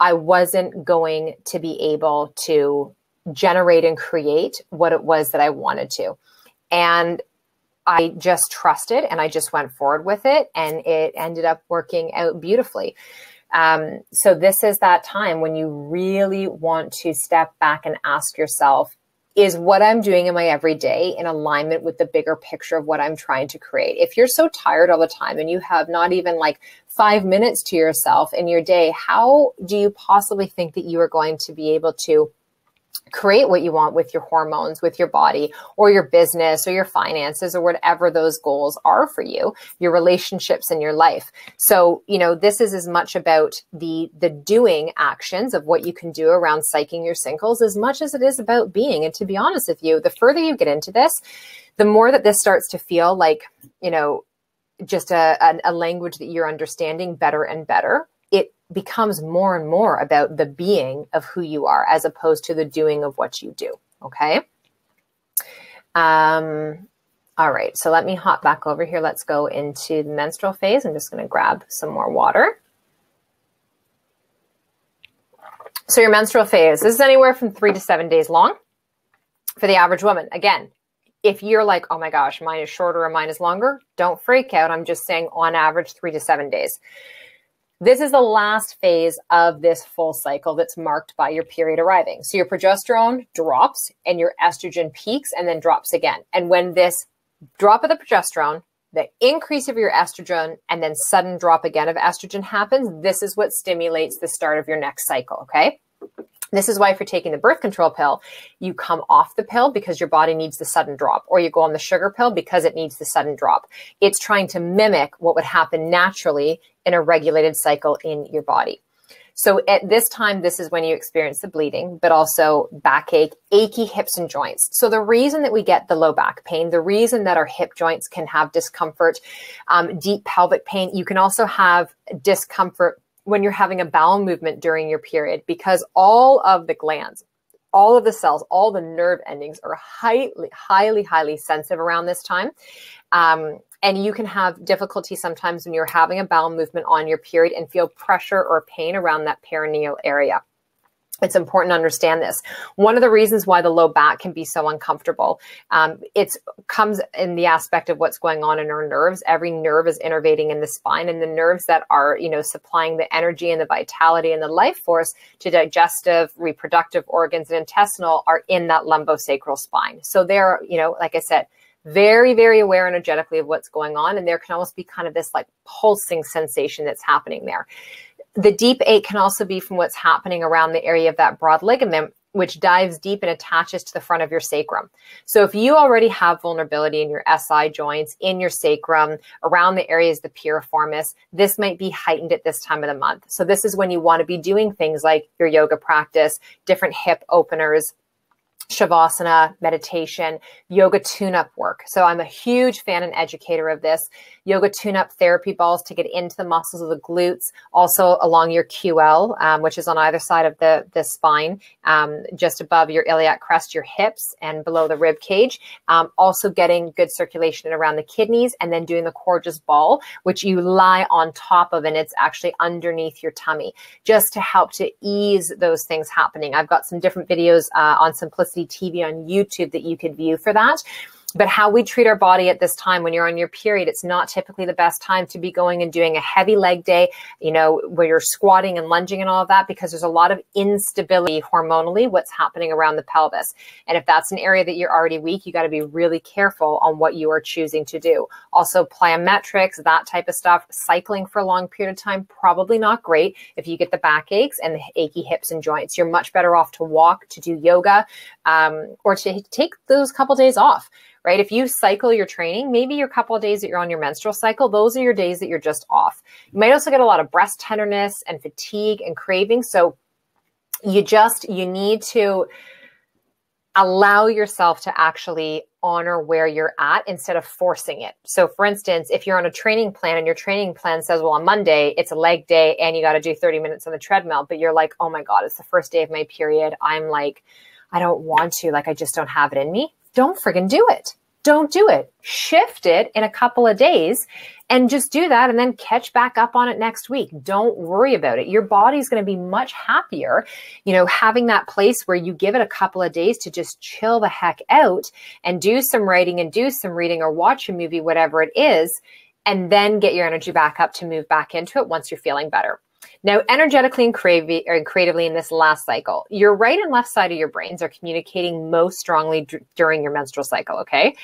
I wasn't going to be able to generate and create what it was that I wanted to. And I just trusted, and I just went forward with it, and it ended up working out beautifully. So this is that time when you really want to step back and ask yourself, is what I'm doing in my everyday in alignment with the bigger picture of what I'm trying to create? If you're so tired all the time and you have not even like 5 minutes to yourself in your day, how do you possibly think that you are going to be able to create what you want with your hormones, with your body, or your business, or your finances, or whatever those goals are for you, your relationships in your life? So, you know, this is as much about the doing actions of what you can do around psyching your cycles as much as it is about being. And to be honest with you, the further you get into this, the more that this starts to feel like, you know, just a language that you're understanding better and better. It becomes more and more about the being of who you are as opposed to the doing of what you do. Okay. All right. So let me hop back over here. Let's go into the menstrual phase. I'm just going to grab some more water. So your menstrual phase, this is anywhere from 3 to 7 days long for the average woman. Again, if you're like, oh my gosh, mine is shorter or mine is longer, don't freak out. I'm just saying on average 3 to 7 days. This is the last phase of this full cycle that's marked by your period arriving. So your progesterone drops and your estrogen peaks and then drops again. And when this drop of the progesterone, the increase of your estrogen, and then sudden drop again of estrogen happens, this is what stimulates the start of your next cycle, okay? This is why if you're taking the birth control pill, you come off the pill because your body needs the sudden drop, or you go on the sugar pill because it needs the sudden drop. It's trying to mimic what would happen naturally in a regulated cycle in your body. So at this time, this is when you experience the bleeding, but also backache, achy hips and joints. So the reason that we get the low back pain, the reason that our hip joints can have discomfort, deep pelvic pain, you can also have discomfort when you're having a bowel movement during your period, because all of the glands, all of the cells, all the nerve endings are highly sensitive around this time. And you can have difficulty sometimes when you're having a bowel movement on your period and feel pressure or pain around that perineal area. It's important to understand this. One of the reasons why the low back can be so uncomfortable, it comes in the aspect of what's going on in our nerves. Every nerve is innervating in the spine, and the nerves that are, you know, supplying the energy and the vitality and the life force to digestive, reproductive organs and intestinal are in that lumbosacral spine. So they're, you know, like I said, very aware energetically of what's going on. And there can almost be kind of this like pulsing sensation that's happening there. The deep ache can also be from what's happening around the area of that broad ligament, which dives deep and attaches to the front of your sacrum. So if you already have vulnerability in your SI joints, in your sacrum, around the areas of the piriformis, this might be heightened at this time of the month. So this is when you want to be doing things like your yoga practice, different hip openers, Shavasana, meditation, yoga tune-up work. So I'm a huge fan and educator of this. Yoga tune-up therapy balls to get into the muscles of the glutes, also along your QL, which is on either side of the spine, just above your iliac crest, your hips, and below the rib cage. Also getting good circulation around the kidneys, and then doing the Courgeous ball, which you lie on top of, and it's actually underneath your tummy, just to help to ease those things happening. I've got some different videos on Simplicity TV on YouTube that you could view for that. But how we treat our body at this time when you're on your period, it's not typically the best time to be going and doing a heavy leg day, you know, where you're squatting and lunging and all of that, because there's a lot of instability hormonally, what's happening around the pelvis. And if that's an area that you're already weak, you got to be really careful on what you are choosing to do. Also plyometrics, that type of stuff, cycling for a long period of time, probably not great if you get the backaches and the achy hips and joints. You're much better off to walk, to do yoga, or to take those couple days off. Right? If you cycle your training, maybe your couple of days that you're on your menstrual cycle, those are your days that you're just off. You might also get a lot of breast tenderness and fatigue and craving. So you need to allow yourself to actually honor where you're at instead of forcing it. So for instance, if you're on a training plan and your training plan says, well, on Monday, it's a leg day and you got to do 30 minutes on the treadmill, but you're like, oh my God, it's the first day of my period. I'm like, I don't want to, like, I just don't have it in me. Don't friggin' do it. Don't do it. Shift it in a couple of days and just do that and then catch back up on it next week. Don't worry about it. Your body's going to be much happier, you know, having that place where you give it a couple of days to just chill the heck out and do some writing and do some reading or watch a movie, whatever it is, and then get your energy back up to move back into it once you're feeling better. Now, energetically and creatively in this last cycle, your right and left side of your brains are communicating most strongly during your menstrual cycle, okay?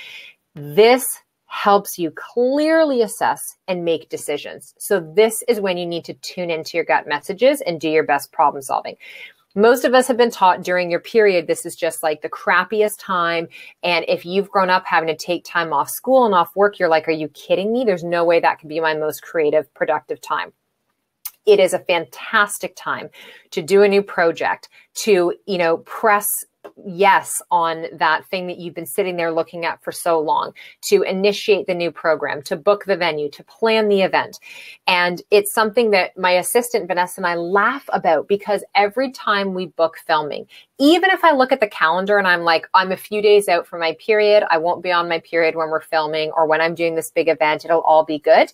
This helps you clearly assess and make decisions. So this is when you need to tune into your gut messages and do your best problem solving. Most of us have been taught during your period, this is just like the crappiest time. And if you've grown up having to take time off school and off work, you're like, are you kidding me? There's no way that could be my most creative, productive time. It is a fantastic time to do a new project, to, you know, press yes on that thing that you've been sitting there looking at for so long, to initiate the new program, to book the venue, to plan the event. And it's something that my assistant Vanessa and I laugh about, because every time we book filming, even if I look at the calendar and I'm like, I'm a few days out from my period, I won't be on my period when we're filming, or when I'm doing this big event, it'll all be good.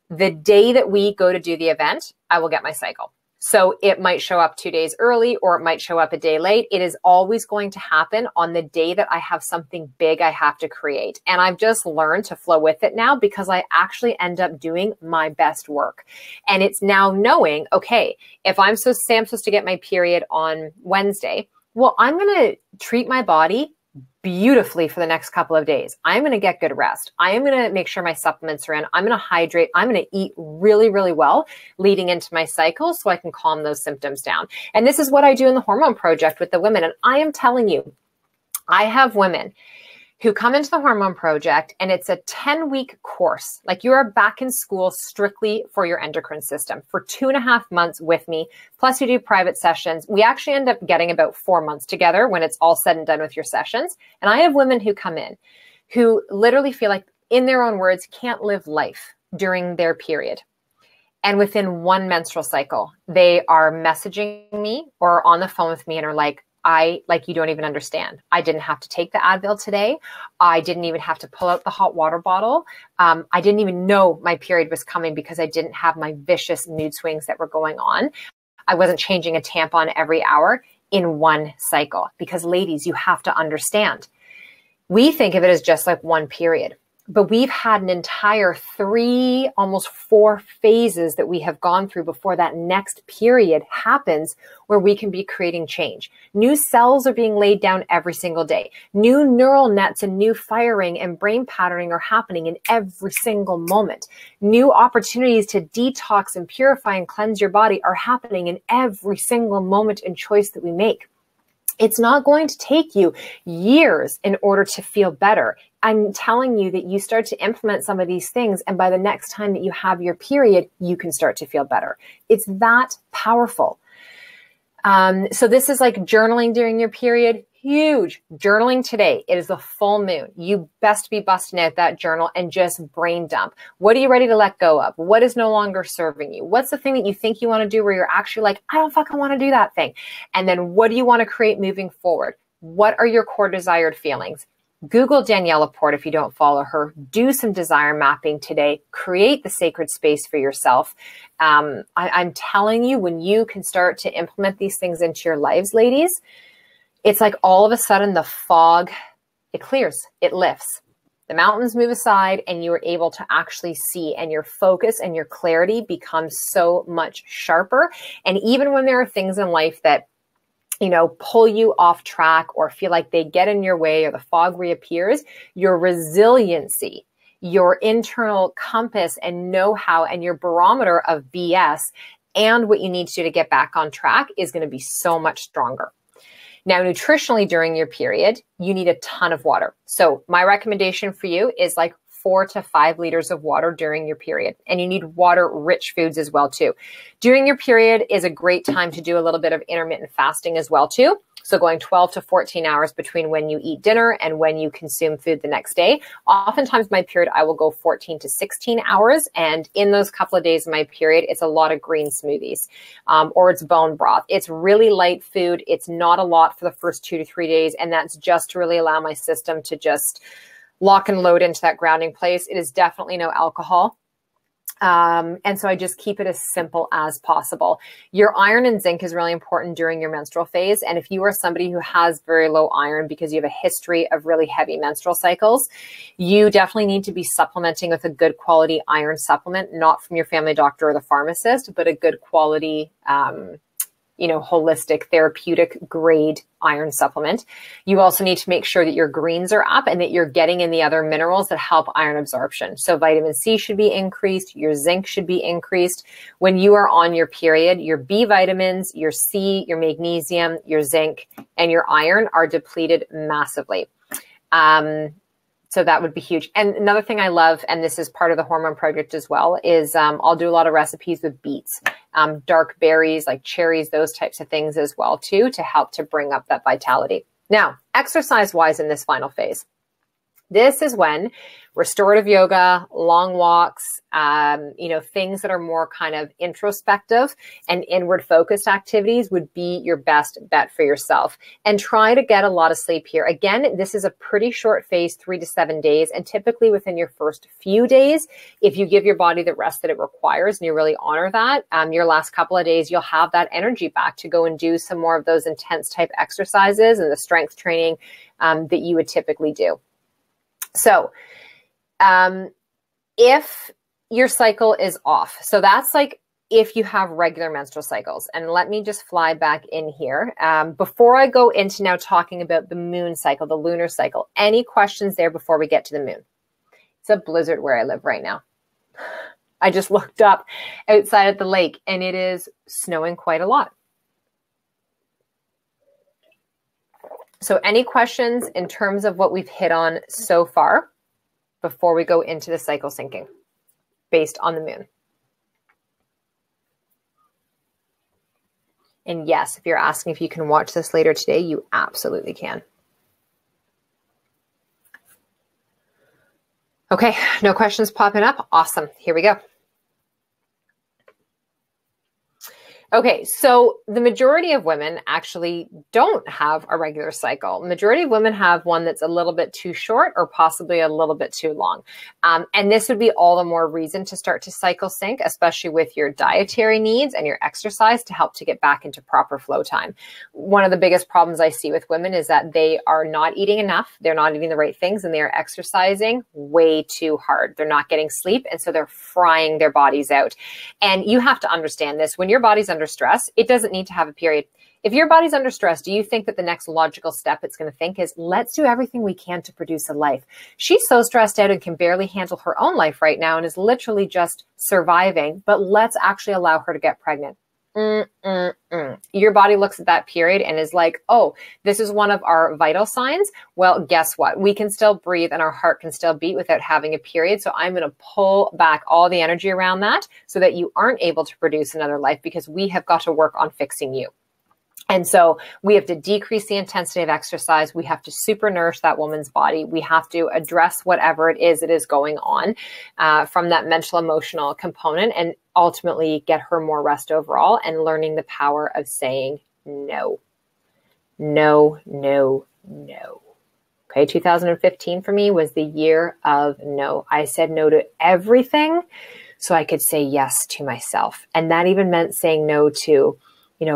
The day that we go to do the event, I will get my cycle. So it might show up 2 days early, or it might show up a day late. It is always going to happen on the day that I have something big I have to create. And I've just learned to flow with it now, because I actually end up doing my best work. And it's now knowing, okay, if I'm supposed to get my period on Wednesday, well, I'm going to treat my body beautifully for the next couple of days. I'm going to get good rest. I am going to make sure my supplements are in. I'm going to hydrate. I'm going to eat really, really well leading into my cycle so I can calm those symptoms down. And this is what I do in the Hormone Project with the women. And I am telling you, I have women who come into the Hormone Project, and it's a 10-week course. Like, you are back in school strictly for your endocrine system for 2.5 months with me. Plus we do private sessions. We actually end up getting about 4 months together when it's all said and done with your sessions. And I have women who come in who literally feel like, in their own words, can't live life during their period. And within one menstrual cycle, they are messaging me or on the phone with me and are like, you don't even understand. I didn't have to take the Advil today. I didn't even have to pull out the hot water bottle. I didn't even know my period was coming because I didn't have my vicious mood swings that were going on. I wasn't changing a tampon every hour in one cycle. Because ladies, you have to understand, we think of it as just like one period. But we've had an entire 3, almost 4 phases that we have gone through before that next period happens, where we can be creating change. New cells are being laid down every single day. New neural nets and new firing and brain patterning are happening in every single moment. New opportunities to detox and purify and cleanse your body are happening in every single moment and choice that we make. It's not going to take you years in order to feel better. I'm telling you that you start to implement some of these things, and by the next time that you have your period, you can start to feel better. It's that powerful. So this is like journaling during your period. Huge. Journaling today. It is the full moon. You best be busting out that journal and just brain dump. What are you ready to let go of? What is no longer serving you? What's the thing that you think you want to do where you're actually like, I don't fucking want to do that thing? And then what do you want to create moving forward? What are your core desired feelings? Google Danielle Laporte if you don't follow her. Do some desire mapping today. Create the sacred space for yourself. I'm telling you, when you can start to implement these things into your lives, ladies, it's like all of a sudden the fog it clears, it lifts. The mountains move aside and you are able to actually see, and your focus and your clarity becomes so much sharper. And even when there are things in life that, you know, pull you off track or feel like they get in your way or the fog reappears, your resiliency, your internal compass and know-how and your barometer of BS and what you need to do to get back on track is going to be so much stronger. Now, nutritionally during your period, you need a ton of water. So my recommendation for you is like 4 to 5 liters of water during your period. And you need water-rich foods as well too. During your period is a great time to do a little bit of intermittent fasting as well too. So going 12 to 14 hours between when you eat dinner and when you consume food the next day. Oftentimes my period, I will go 14 to 16 hours. And in those couple of days of my period, it's a lot of green smoothies or it's bone broth. It's really light food. It's not a lot for the first 2 to 3 days. And that's just to really allow my system to just lock and load into that grounding place. It is definitely no alcohol. And so I just keep it as simple as possible. Your iron and zinc is really important during your menstrual phase. And if you are somebody who has very low iron because you have a history of really heavy menstrual cycles, you definitely need to be supplementing with a good quality iron supplement, not from your family doctor or the pharmacist, but a good quality, you know, holistic therapeutic grade iron supplement. You also need to make sure that your greens are up and that you're getting in the other minerals that help iron absorption. So vitamin C should be increased. Your zinc should be increased. When you are on your period, your B vitamins, your C, your magnesium, your zinc, and your iron are depleted massively. So that would be huge. And another thing I love, and this is part of the hormone project as well, is I'll do a lot of recipes with beets, dark berries, like cherries, those types of things as well too, to help to bring up that vitality. Now, exercise-wise in this final phase, this is when restorative yoga, long walks, you know, things that are more kind of introspective and inward focused activities would be your best bet for yourself. And try to get a lot of sleep here. Again, this is a pretty short phase, 3 to 7 days. And typically within your first few days, if you give your body the rest that it requires and you really honor that, your last couple of days, you'll have that energy back to go and do some more of those intense type exercises and the strength training that you would typically do. So, if your cycle is off, so that's like if you have regular menstrual cycles, and let me just fly back in here. Before I go into now talking about the moon cycle, the lunar cycle, any questions there before we get to the moon? It's a blizzard where I live right now. I just looked up outside at the lake and it is snowing quite a lot. So any questions in terms of what we've hit on so far before we go into the cycle syncing based on the moon? And yes, if you're asking if you can watch this later today, you absolutely can. Okay, no questions popping up. Awesome. Here we go. Okay, so the majority of women actually don't have a regular cycle. The majority of women have one that's a little bit too short or possibly a little bit too long. And this would be all the more reason to start to cycle sync, especially with your dietary needs and your exercise to help to get back into proper flow time. One of the biggest problems I see with women is that they are not eating enough, they're not eating the right things, and they are exercising way too hard. They're not getting sleep, and so they're frying their bodies out. And you have to understand this. When your body's under stress, it doesn't need to have a period. If your body's under stress, do you think that the next logical step it's going to think is, let's do everything we can to produce a life? She's so stressed out and can barely handle her own life right now and is literally just surviving, but let's actually allow her to get pregnant. Your body looks at that period and is like, oh, this is one of our vital signs. Well, guess what? We can still breathe and our heart can still beat without having a period. So I'm going to pull back all the energy around that so that you aren't able to produce another life, because we have got to work on fixing you. And so we have to decrease the intensity of exercise. We have to super nourish that woman's body. We have to address whatever it is going on from that mental, emotional component, and ultimately get her more rest overall and learning the power of saying no. No, no, no. Okay, 2015 for me was the year of no. I said no to everything so I could say yes to myself. And that even meant saying no to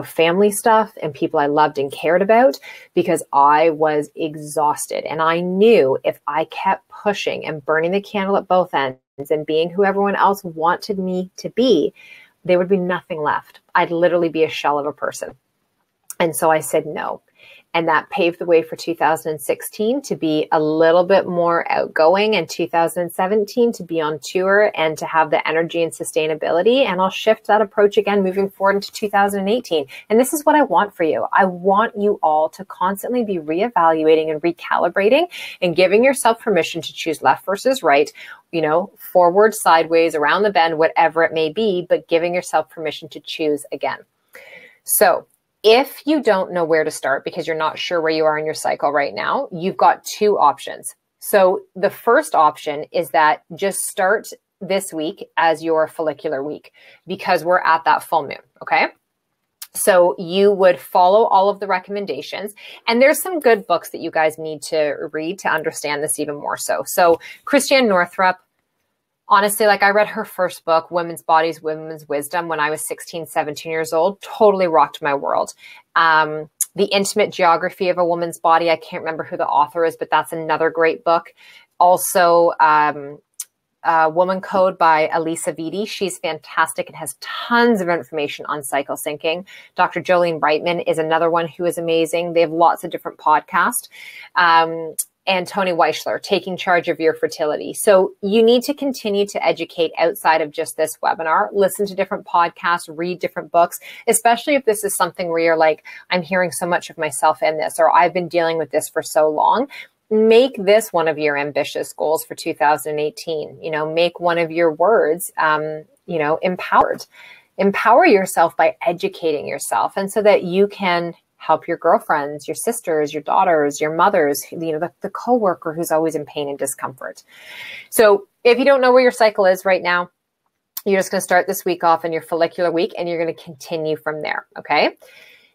family stuff and people I loved and cared about, because I was exhausted. And I knew if I kept pushing and burning the candle at both ends and being who everyone else wanted me to be, there would be nothing left. I'd literally be a shell of a person. And so I said no. And that paved the way for 2016 to be a little bit more outgoing, and 2017 to be on tour and to have the energy and sustainability. And I'll shift that approach again moving forward into 2018. And this is what I want for you. I want you all to constantly be reevaluating and recalibrating and giving yourself permission to choose left versus right, forward, sideways, around the bend, whatever it may be, but giving yourself permission to choose again. So if you don't know where to start because you're not sure where you are in your cycle right now, you've got two options. So the first option is that just start this week as your follicular week, because we're at that full moon, okay? So you would follow all of the recommendations, and there's some good books that you guys need to read to understand this even more so. So Christiane Northrup, honestly, I read her first book, Women's Bodies, Women's Wisdom, when I was 16, 17 years old. Totally rocked my world. The Intimate Geography of a Woman's Body. I can't remember who the author is, but that's another great book. Also, Woman Code by Elisa Vitti. She's fantastic and has tons of information on cycle syncing. Dr. Jolene Brightman is another one who is amazing. They have lots of different podcasts. And Tony Weichler, Taking Charge of Your Fertility. So you need to continue to educate outside of just this webinar, listen to different podcasts, read different books, especially if this is something where you're like, I'm hearing so much of myself in this, or I've been dealing with this for so long. Make this one of your ambitious goals for 2018. Make one of your words, empowered. Empower yourself by educating yourself, and so that you can help your girlfriends, your sisters, your daughters, your mothers, the coworker who's always in pain and discomfort. So if you don't know where your cycle is right now, you're just going to start this week off in your follicular week, and you're going to continue from there. Okay.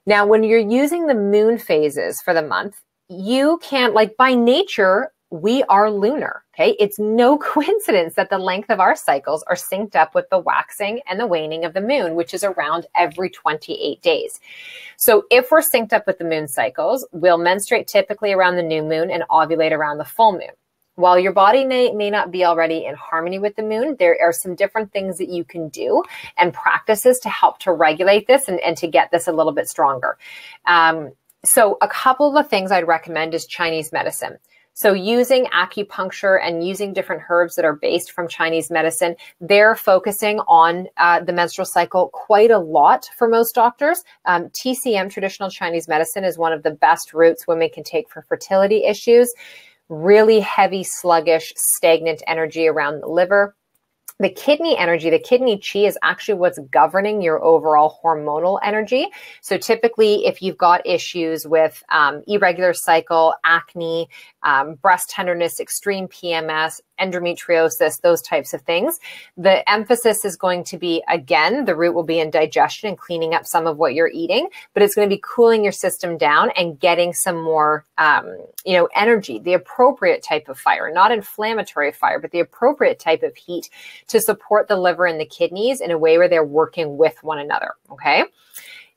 Now, when you're using the moon phases for the month, you can't, by nature, we are lunar. Okay. It's no coincidence that the length of our cycles are synced up with the waxing and the waning of the moon, which is around every 28 days. So if we're synced up with the moon cycles, we'll menstruate typically around the new moon and ovulate around the full moon. While your body may not be already in harmony with the moon, there are some different things that you can do and practices to help to regulate this and to get this a little bit stronger. So a couple of the things I'd recommend is Chinese medicine. So using acupuncture and using different herbs that are based from Chinese medicine, they're focusing on the menstrual cycle quite a lot for most doctors. TCM, traditional Chinese medicine, is one of the best routes women can take for fertility issues. Really heavy, sluggish, stagnant energy around the liver. The kidney energy, the kidney chi, is actually what's governing your overall hormonal energy. So typically, if you've got issues with irregular cycle, acne, breast tenderness, extreme PMS, endometriosis, those types of things, the emphasis is going to be, again, the root will be in digestion and cleaning up some of what you're eating, but it's going to be cooling your system down and getting some more, energy, the appropriate type of fire, not inflammatory fire, but the appropriate type of heat to support the liver and the kidneys in a way where they're working with one another. Okay.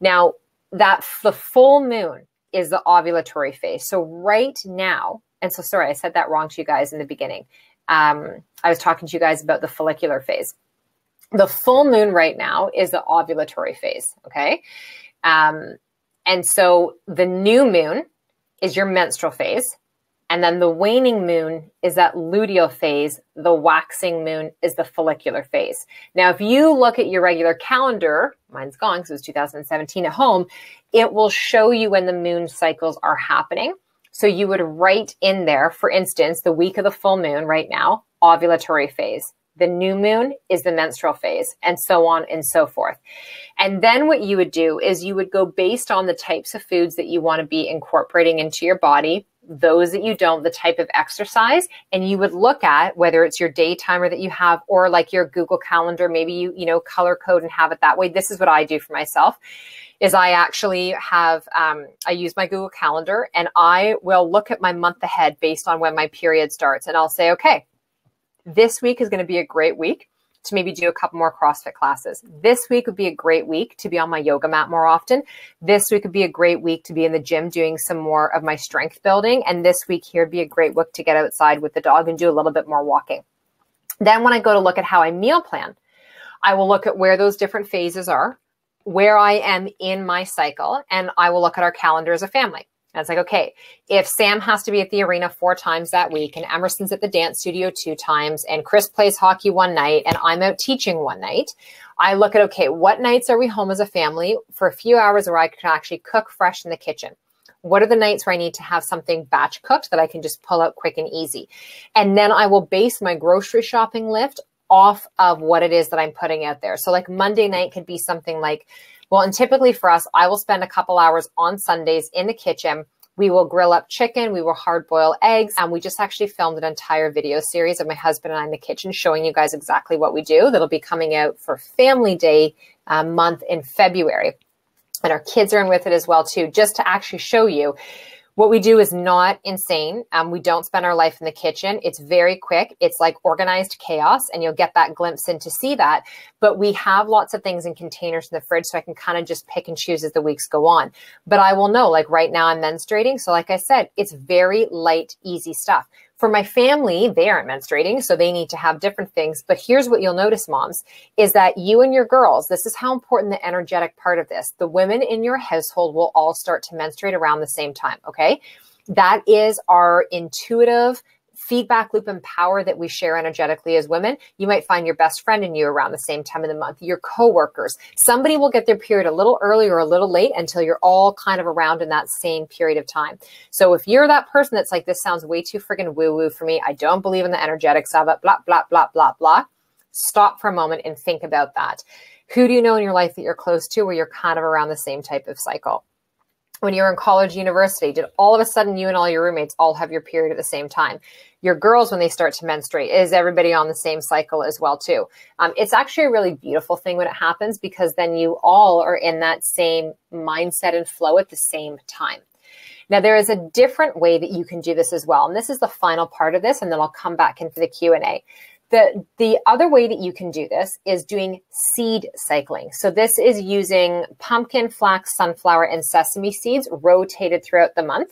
Now the full moon is the ovulatory phase. So right now, and so sorry, I said that wrong to you guys in the beginning. I was talking to you guys about the follicular phase. The full moon right now is the ovulatory phase. Okay. And so the new moon is your menstrual phase. And then the waning moon is that luteal phase. The waxing moon is the follicular phase. Now, if you look at your regular calendar, mine's gone because it was 2017 at home, it will show you when the moon cycles are happening. So you would write in there, for instance, the week of the full moon right now, ovulatory phase. The new moon is the menstrual phase, and so on and so forth. And then what you would do is you would go based on the types of foods that you want to be incorporating into your body, those that you don't, the type of exercise, and you would look at whether it's your day timer that you have or like your Google Calendar, maybe you color code and have it that way. This is what I do for myself. Is I actually have, I use my Google Calendar and I will look at my month ahead based on when my period starts. And I'll say, okay, this week is going to be a great week to maybe do a couple more CrossFit classes. This week would be a great week to be on my yoga mat more often. This week would be a great week to be in the gym doing some more of my strength building. And this week here would be a great week to get outside with the dog and do a little bit more walking. Then when I go to look at how I meal plan, I will look at where those different phases are, where I am in my cycle, and I will look at our calendar as a family. And it's like, okay, if Sam has to be at the arena 4 times that week, and Emerson's at the dance studio 2 times, and Chris plays hockey one night, and I'm out teaching one night, I look at, okay, what nights are we home as a family for a few hours where I can actually cook fresh in the kitchen? What are the nights where I need to have something batch cooked that I can just pull out quick and easy? And then I will base my grocery shopping list off of what it is that I'm putting out there. So like Monday night could be something like, well, and typically for us, I will spend a couple hours on Sundays in the kitchen. We will grill up chicken. We will hard boil eggs. And we just actually filmed an entire video series of my husband and I in the kitchen showing you guys exactly what we do. That'll be coming out for Family Day month in February. And our kids are in with it as well too, just to actually show you what we do is not insane. We don't spend our life in the kitchen. It's very quick. It's like organized chaos, and you'll get that glimpse in to see that. But we have lots of things in containers in the fridge, so I can kind of just pick and choose as the weeks go on. But I will know, like right now I'm menstruating. So like I said, it's very light, easy stuff. For my family, they aren't menstruating, so they need to have different things. But here's what you'll notice, moms, is that you and your girls, this is how important the energetic part of this. The women in your household will all start to menstruate around the same time, okay? That is our intuitive feedback loop and power that we share energetically as women. You might find your best friend and you around the same time of the month, your coworkers. Somebody will get their period a little early or a little late until you're all kind of around in that same period of time. So if you're that person that's like, this sounds way too friggin' woo-woo for me, I don't believe in the energetics of it, blah, blah, blah, blah, blah, stop for a moment and think about that. Who do you know in your life that you're close to where you're kind of around the same type of cycle? When you were in college, university, did all of a sudden you and all your roommates all have your period at the same time? Your girls, when they start to menstruate, is everybody on the same cycle as well too? It's actually a really beautiful thing when it happens, because then you all are in that same mindset and flow at the same time. Now, there is a different way that you can do this as well. And this is the final part of this, and then I'll come back in for the Q&A. The other way that you can do this is doing seed cycling. So this is using pumpkin, flax, sunflower, and sesame seeds rotated throughout the month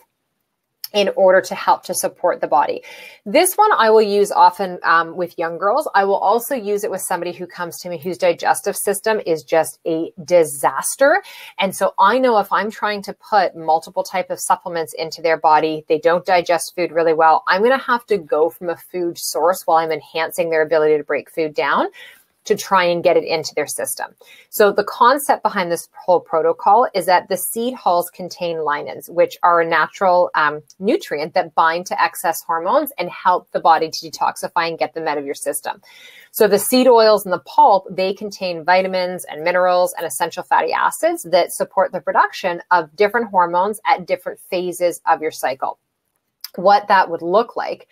in order to help to support the body. This one I will use often with young girls. I will also use it with somebody who comes to me whose digestive system is just a disaster. And so I know if I'm trying to put multiple type of supplements into their body, they don't digest food really well, I'm going to have to go from a food source while I'm enhancing their ability to break food down to try and get it into their system. So the concept behind this whole protocol is that the seed hulls contain lignans, which are a natural nutrient that bind to excess hormones and help the body to detoxify and get them out of your system. So the seed oils and the pulp, they contain vitamins and minerals and essential fatty acids that support the production of different hormones at different phases of your cycle. What that would look like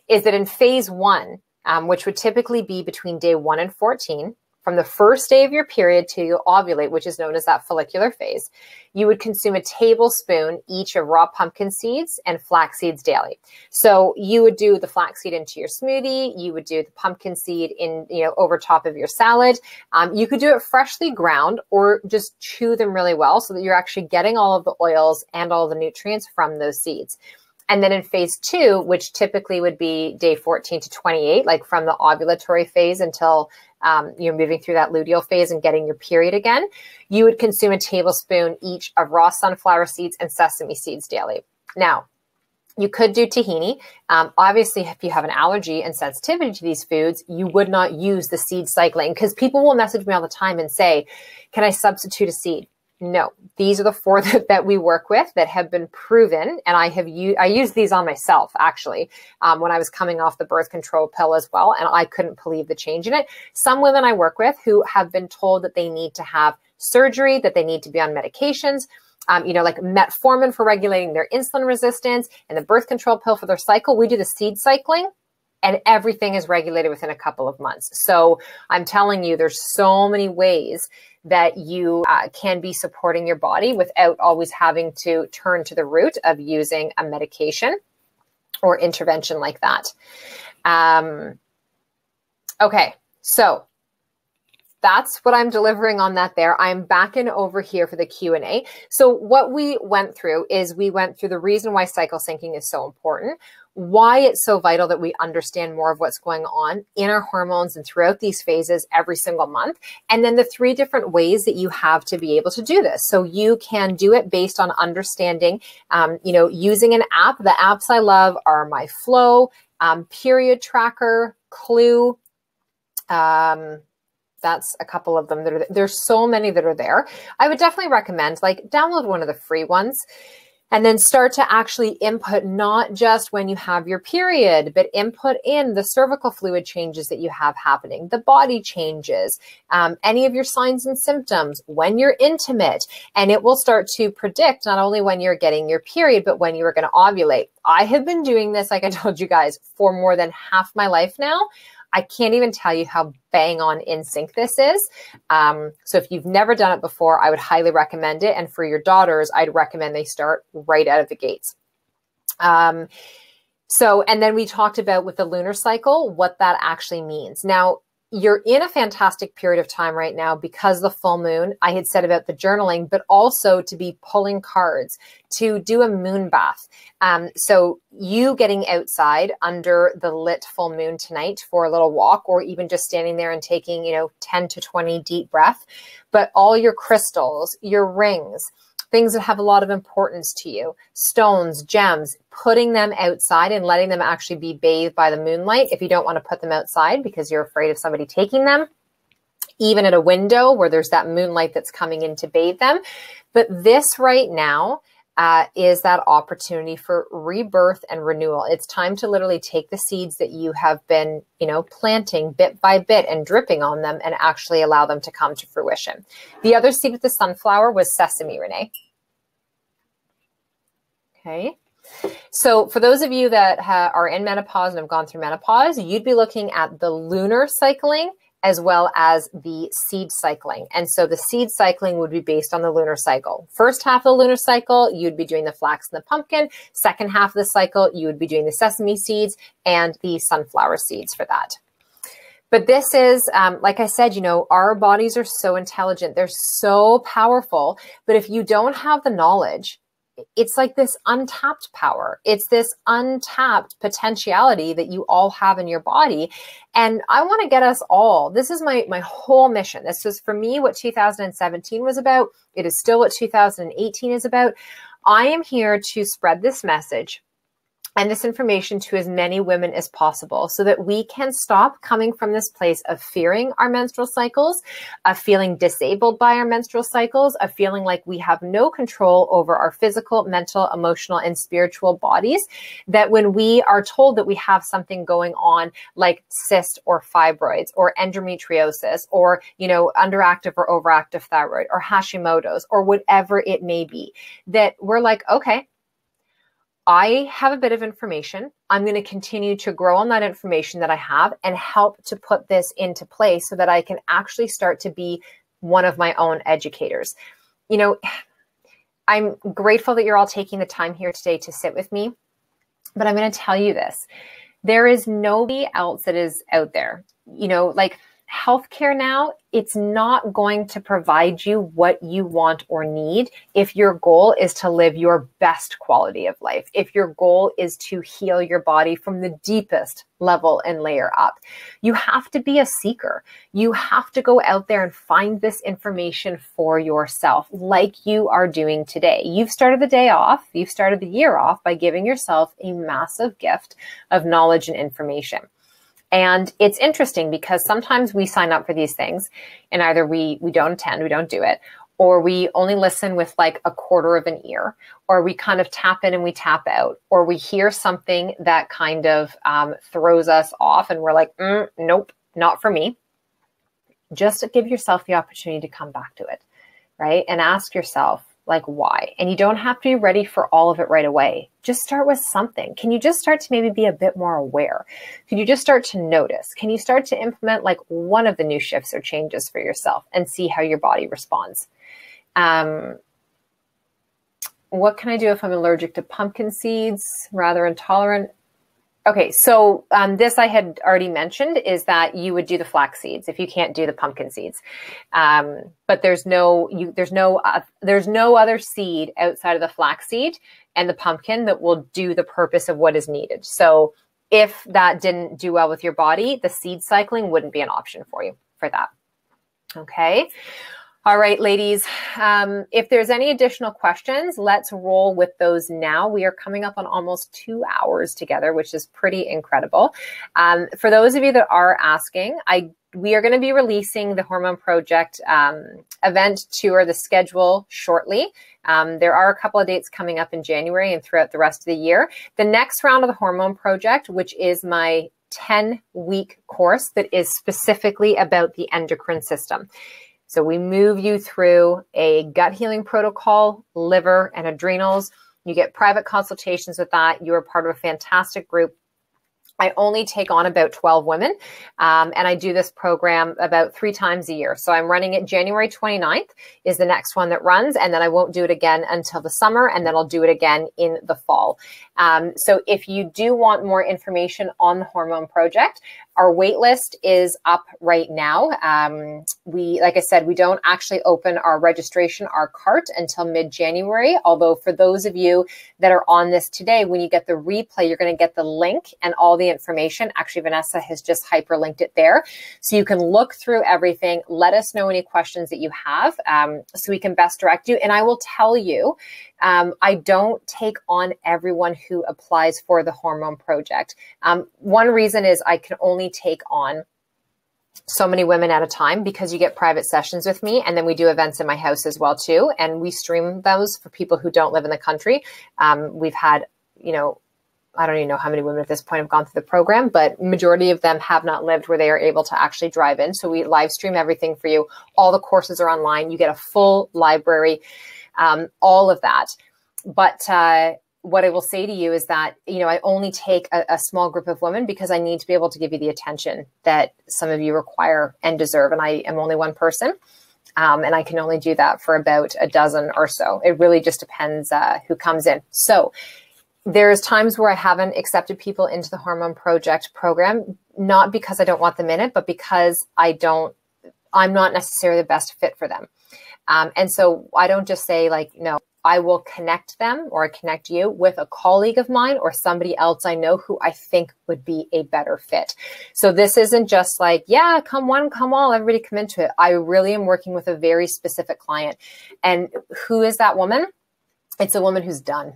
is that in phase 1, which would typically be between day 1 and 14, from the first day of your period till you ovulate, which is known as that follicular phase, you would consume a tablespoon each of raw pumpkin seeds and flax seeds daily. So you would do the flax seed into your smoothie. You would do the pumpkin seed in, over top of your salad. You could do it freshly ground or just chew them really well so that you're actually getting all of the oils and all the nutrients from those seeds. And then in phase 2, which typically would be day 14 to 28, like from the ovulatory phase until you're moving through that luteal phase and getting your period again, you would consume a tablespoon each of raw sunflower seeds and sesame seeds daily. Now, you could do tahini. Obviously, if you have an allergy and sensitivity to these foods, you would not use the seed cycling, because people will message me all the time and say, can I substitute a seed? No, these are the 4 that we work with that have been proven. And I used these on myself, actually, when I was coming off the birth control pill as well. And I couldn't believe the change in it. Some women I work with who have been told that they need to have surgery, that they need to be on medications, like metformin for regulating their insulin resistance and the birth control pill for their cycle. We do the seed cycling, and everything is regulated within a couple of months. So I'm telling you, there's so many ways that you can be supporting your body without always having to turn to the route of using a medication or intervention like that. Okay, so that's what I'm delivering on that there. I'm back in over here for the Q&A. So what we went through is we went through the reason why cycle syncing is so important, why it's so vital that we understand more of what's going on in our hormones and throughout these phases every single month, and then the 3 different ways that you have to be able to do this. So you can do it based on understanding, using an app. The apps I love are My Flow, Period Tracker, Clue. That's a couple of them. There's so many that are there. I would definitely recommend download one of the free ones and then start to actually input not just when you have your period, but input in the cervical fluid changes that you have happening, the body changes, any of your signs and symptoms, when you're intimate, and it will start to predict not only when you're getting your period, but when you are going to ovulate. I have been doing this, like I told you guys, for more than half my life now. I can't even tell you how bang on in sync this is. So if you've never done it before, I would highly recommend it. And for your daughters, I'd recommend they start right out of the gates. And then we talked about with the lunar cycle, what that actually means. Now, you're in a fantastic period of time right now because of the full moon. I had said about the journaling, but also to be pulling cards, to do a moon bath. So you getting outside under the lit full moon tonight for a little walk, or even just standing there and taking, 10 to 20 deep breath, but all your crystals, your rings, things that have a lot of importance to you, stones, gems, putting them outside and letting them actually be bathed by the moonlight. If you don't want to put them outside because you're afraid of somebody taking them, even at a window where there's that moonlight that's coming in to bathe them. But this right now is that opportunity for rebirth and renewal. It's time to literally take the seeds that you have been, planting bit by bit and dripping on them and actually allow them to come to fruition. The other seed with the sunflower was sesame, Renee. Okay. So for those of you that are in menopause and have gone through menopause, you'd be looking at the lunar cycling as well as the seed cycling. And so the seed cycling would be based on the lunar cycle. First half of the lunar cycle, you'd be doing the flax and the pumpkin. Second half of the cycle, you would be doing the sesame seeds and the sunflower seeds for that. But this is, like I said, our bodies are so intelligent. They're so powerful. But if you don't have the knowledge, it's like this untapped power. It's this untapped potentiality that you all have in your body. And I want to get us all, this is my whole mission. This is for me what 2017 was about. It is still what 2018 is about. I am here to spread this message and this information to as many women as possible so that we can stop coming from this place of fearing our menstrual cycles, of feeling disabled by our menstrual cycles, of feeling like we have no control over our physical, mental, emotional, and spiritual bodies, that when we are told that we have something going on like cyst or fibroids or endometriosis or, underactive or overactive thyroid or Hashimoto's or whatever it may be, that we're like, okay, I have a bit of information. I'm going to continue to grow on that information that I have and help to put this into place so that I can actually start to be one of my own educators. I'm grateful that you're all taking the time here today to sit with me, but I'm going to tell you this. There is nobody else that is out there, healthcare now, it's not going to provide you what you want or need if your goal is to live your best quality of life, if your goal is to heal your body from the deepest level and layer up. You have to be a seeker. You have to go out there and find this information for yourself like you are doing today. You've started the day off, you've started the year off by giving yourself a massive gift of knowledge and information. And it's interesting because sometimes we sign up for these things and either we don't attend, we don't do it, or we only listen with like a quarter of an ear, or we kind of tap in and we tap out, or we hear something that kind of throws us off and we're like, nope, not for me. Just give yourself the opportunity to come back to it, right? And ask yourself, like, why? And you don't have to be ready for all of it right away. Just start with something. Can you just start to maybe be a bit more aware? Can you just start to notice? Can you start to implement like one of the new shifts or changes for yourself and see how your body responds? What can I do if I'm allergic to pumpkin seeds, rather intolerant? Okay, so this I had already mentioned is that you would do the flax seeds if you can't do the pumpkin seeds, but there's no other seed outside of the flax seed and the pumpkin that will do the purpose of what is needed. So if that didn't do well with your body, the seed cycling wouldn't be an option for you for that. Okay. All right, ladies, if there's any additional questions, let's roll with those now. We are coming up on almost 2 hours together, which is pretty incredible. For those of you that are asking, we are going to be releasing the Hormone Project event tour, the schedule, shortly. There are a couple of dates coming up in January and throughout the rest of the year. The next round of the Hormone Project, which is my 10-week course that is specifically about the endocrine system. So we move you through a gut healing protocol, liver and adrenals. You get private consultations with that. You are part of a fantastic group. I only take on about 12 women, and I do this program about 3 times a year. So I'm running it January 29th is the next one that runs, and then I won't do it again until the summer, and then I'll do it again in the fall. So if you do want more information on the Hormone Project, our wait list is up right now. Like I said, we don't actually open our registration, our cart, until mid-January. Although for those of you that are on this today, when you get the replay, you're going to get the link and all the information. Actually, Vanessa has just hyperlinked it there. So you can look through everything. Let us know any questions that you have so we can best direct you. And I will tell you, I don't take on everyone who applies for the Hormone Project. One reason is I can only take on so many women at a time because you get private sessions with me, and then we do events in my house as well too, and we stream those for people who don't live in the country. We've had, I don't even know how many women at this point have gone through the program, but majority of them have not lived where they are able to actually drive in. So we live stream everything for you. All the courses are online. You get a full library, all of that. But what I will say to you is that, I only take a small group of women because I need to be able to give you the attention that some of you require and deserve. And I am only one person. And I can only do that for about a dozen or so. It really just depends who comes in. So there's times where I haven't accepted people into the Hormone Project program, not because I don't want them in it, but because I'm not necessarily the best fit for them. And so I don't just say no, I will connect them or connect you with a colleague of mine or somebody else I know who I think would be a better fit. So this isn't just yeah, come one, come all, everybody come into it. I really am working with a very specific client. And who is that woman? It's a woman who's done.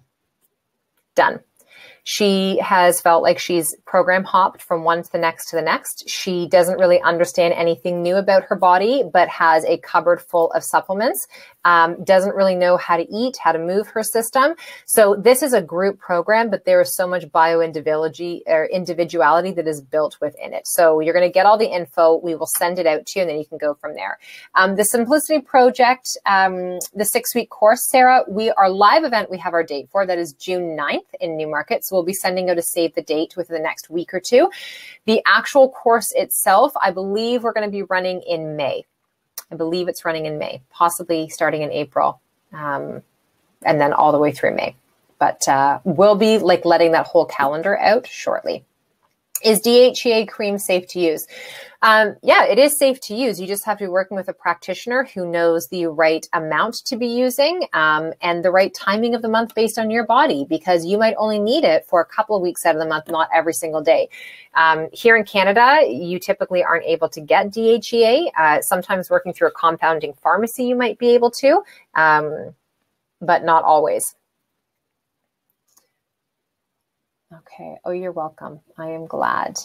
She has felt like she's program hopped from one to the next. She doesn't really understand anything new about her body, but has a cupboard full of supplements, doesn't really know how to eat, how to move her system. So this is a group program, but there is so much individuality that is built within it. So you're going to get all the info. We will send it out to you, and then you can go from there. The Simplicity Project, the 6-week course, Sarah, our live event, we have our date for. That is June 9th in Newmarket. So we'll be sending out a save the date within the next week or two. The actual course itself, I believe we're going to be running in May. I believe it's running in May, possibly starting in April, and then all the way through May. But we'll be letting that whole calendar out shortly. Is DHEA cream safe to use? Yeah, it is safe to use. You just have to be working with a practitioner who knows the right amount to be using and the right timing of the month based on your body, because you might only need it for a couple of weeks out of the month, not every single day. Here in Canada, you typically aren't able to get DHEA. Sometimes working through a compounding pharmacy, you might be able to, but not always. Okay. Oh, you're welcome. I am glad.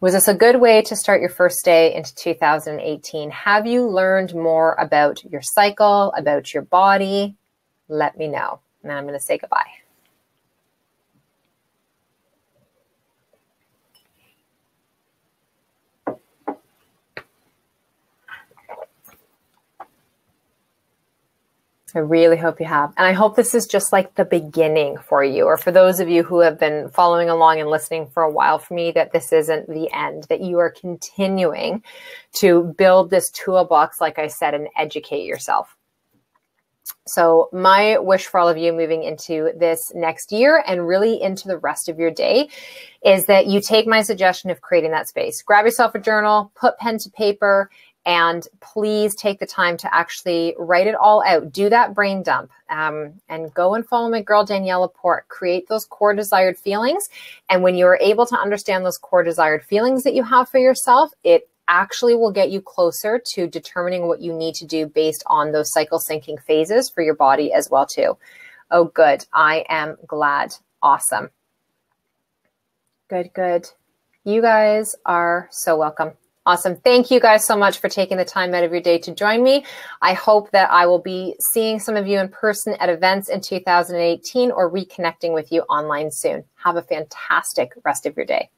Was this a good way to start your first day into 2018? Have you learned more about your cycle, about your body? Let me know. And I'm going to say goodbye. I really hope you have. And I hope this is just the beginning for you, or for those of you who have been following along and listening for a while for me, that this isn't the end, that you are continuing to build this toolbox, like I said, and educate yourself. So my wish for all of you moving into this next year and really into the rest of your day is that you take my suggestion of creating that space. Grab yourself a journal, put pen to paper, and please take the time to actually write it all out. Do that brain dump and go and follow my girl, Danielle Laporte. Create those core desired feelings. And when you're able to understand those core desired feelings that you have for yourself, it actually will get you closer to determining what you need to do based on those cycle syncing phases for your body as well too. Oh, good. I am glad. Awesome. Good, good. You guys are so welcome. Awesome. Thank you guys so much for taking the time out of your day to join me. I hope that I will be seeing some of you in person at events in 2018 or reconnecting with you online soon. Have a fantastic rest of your day.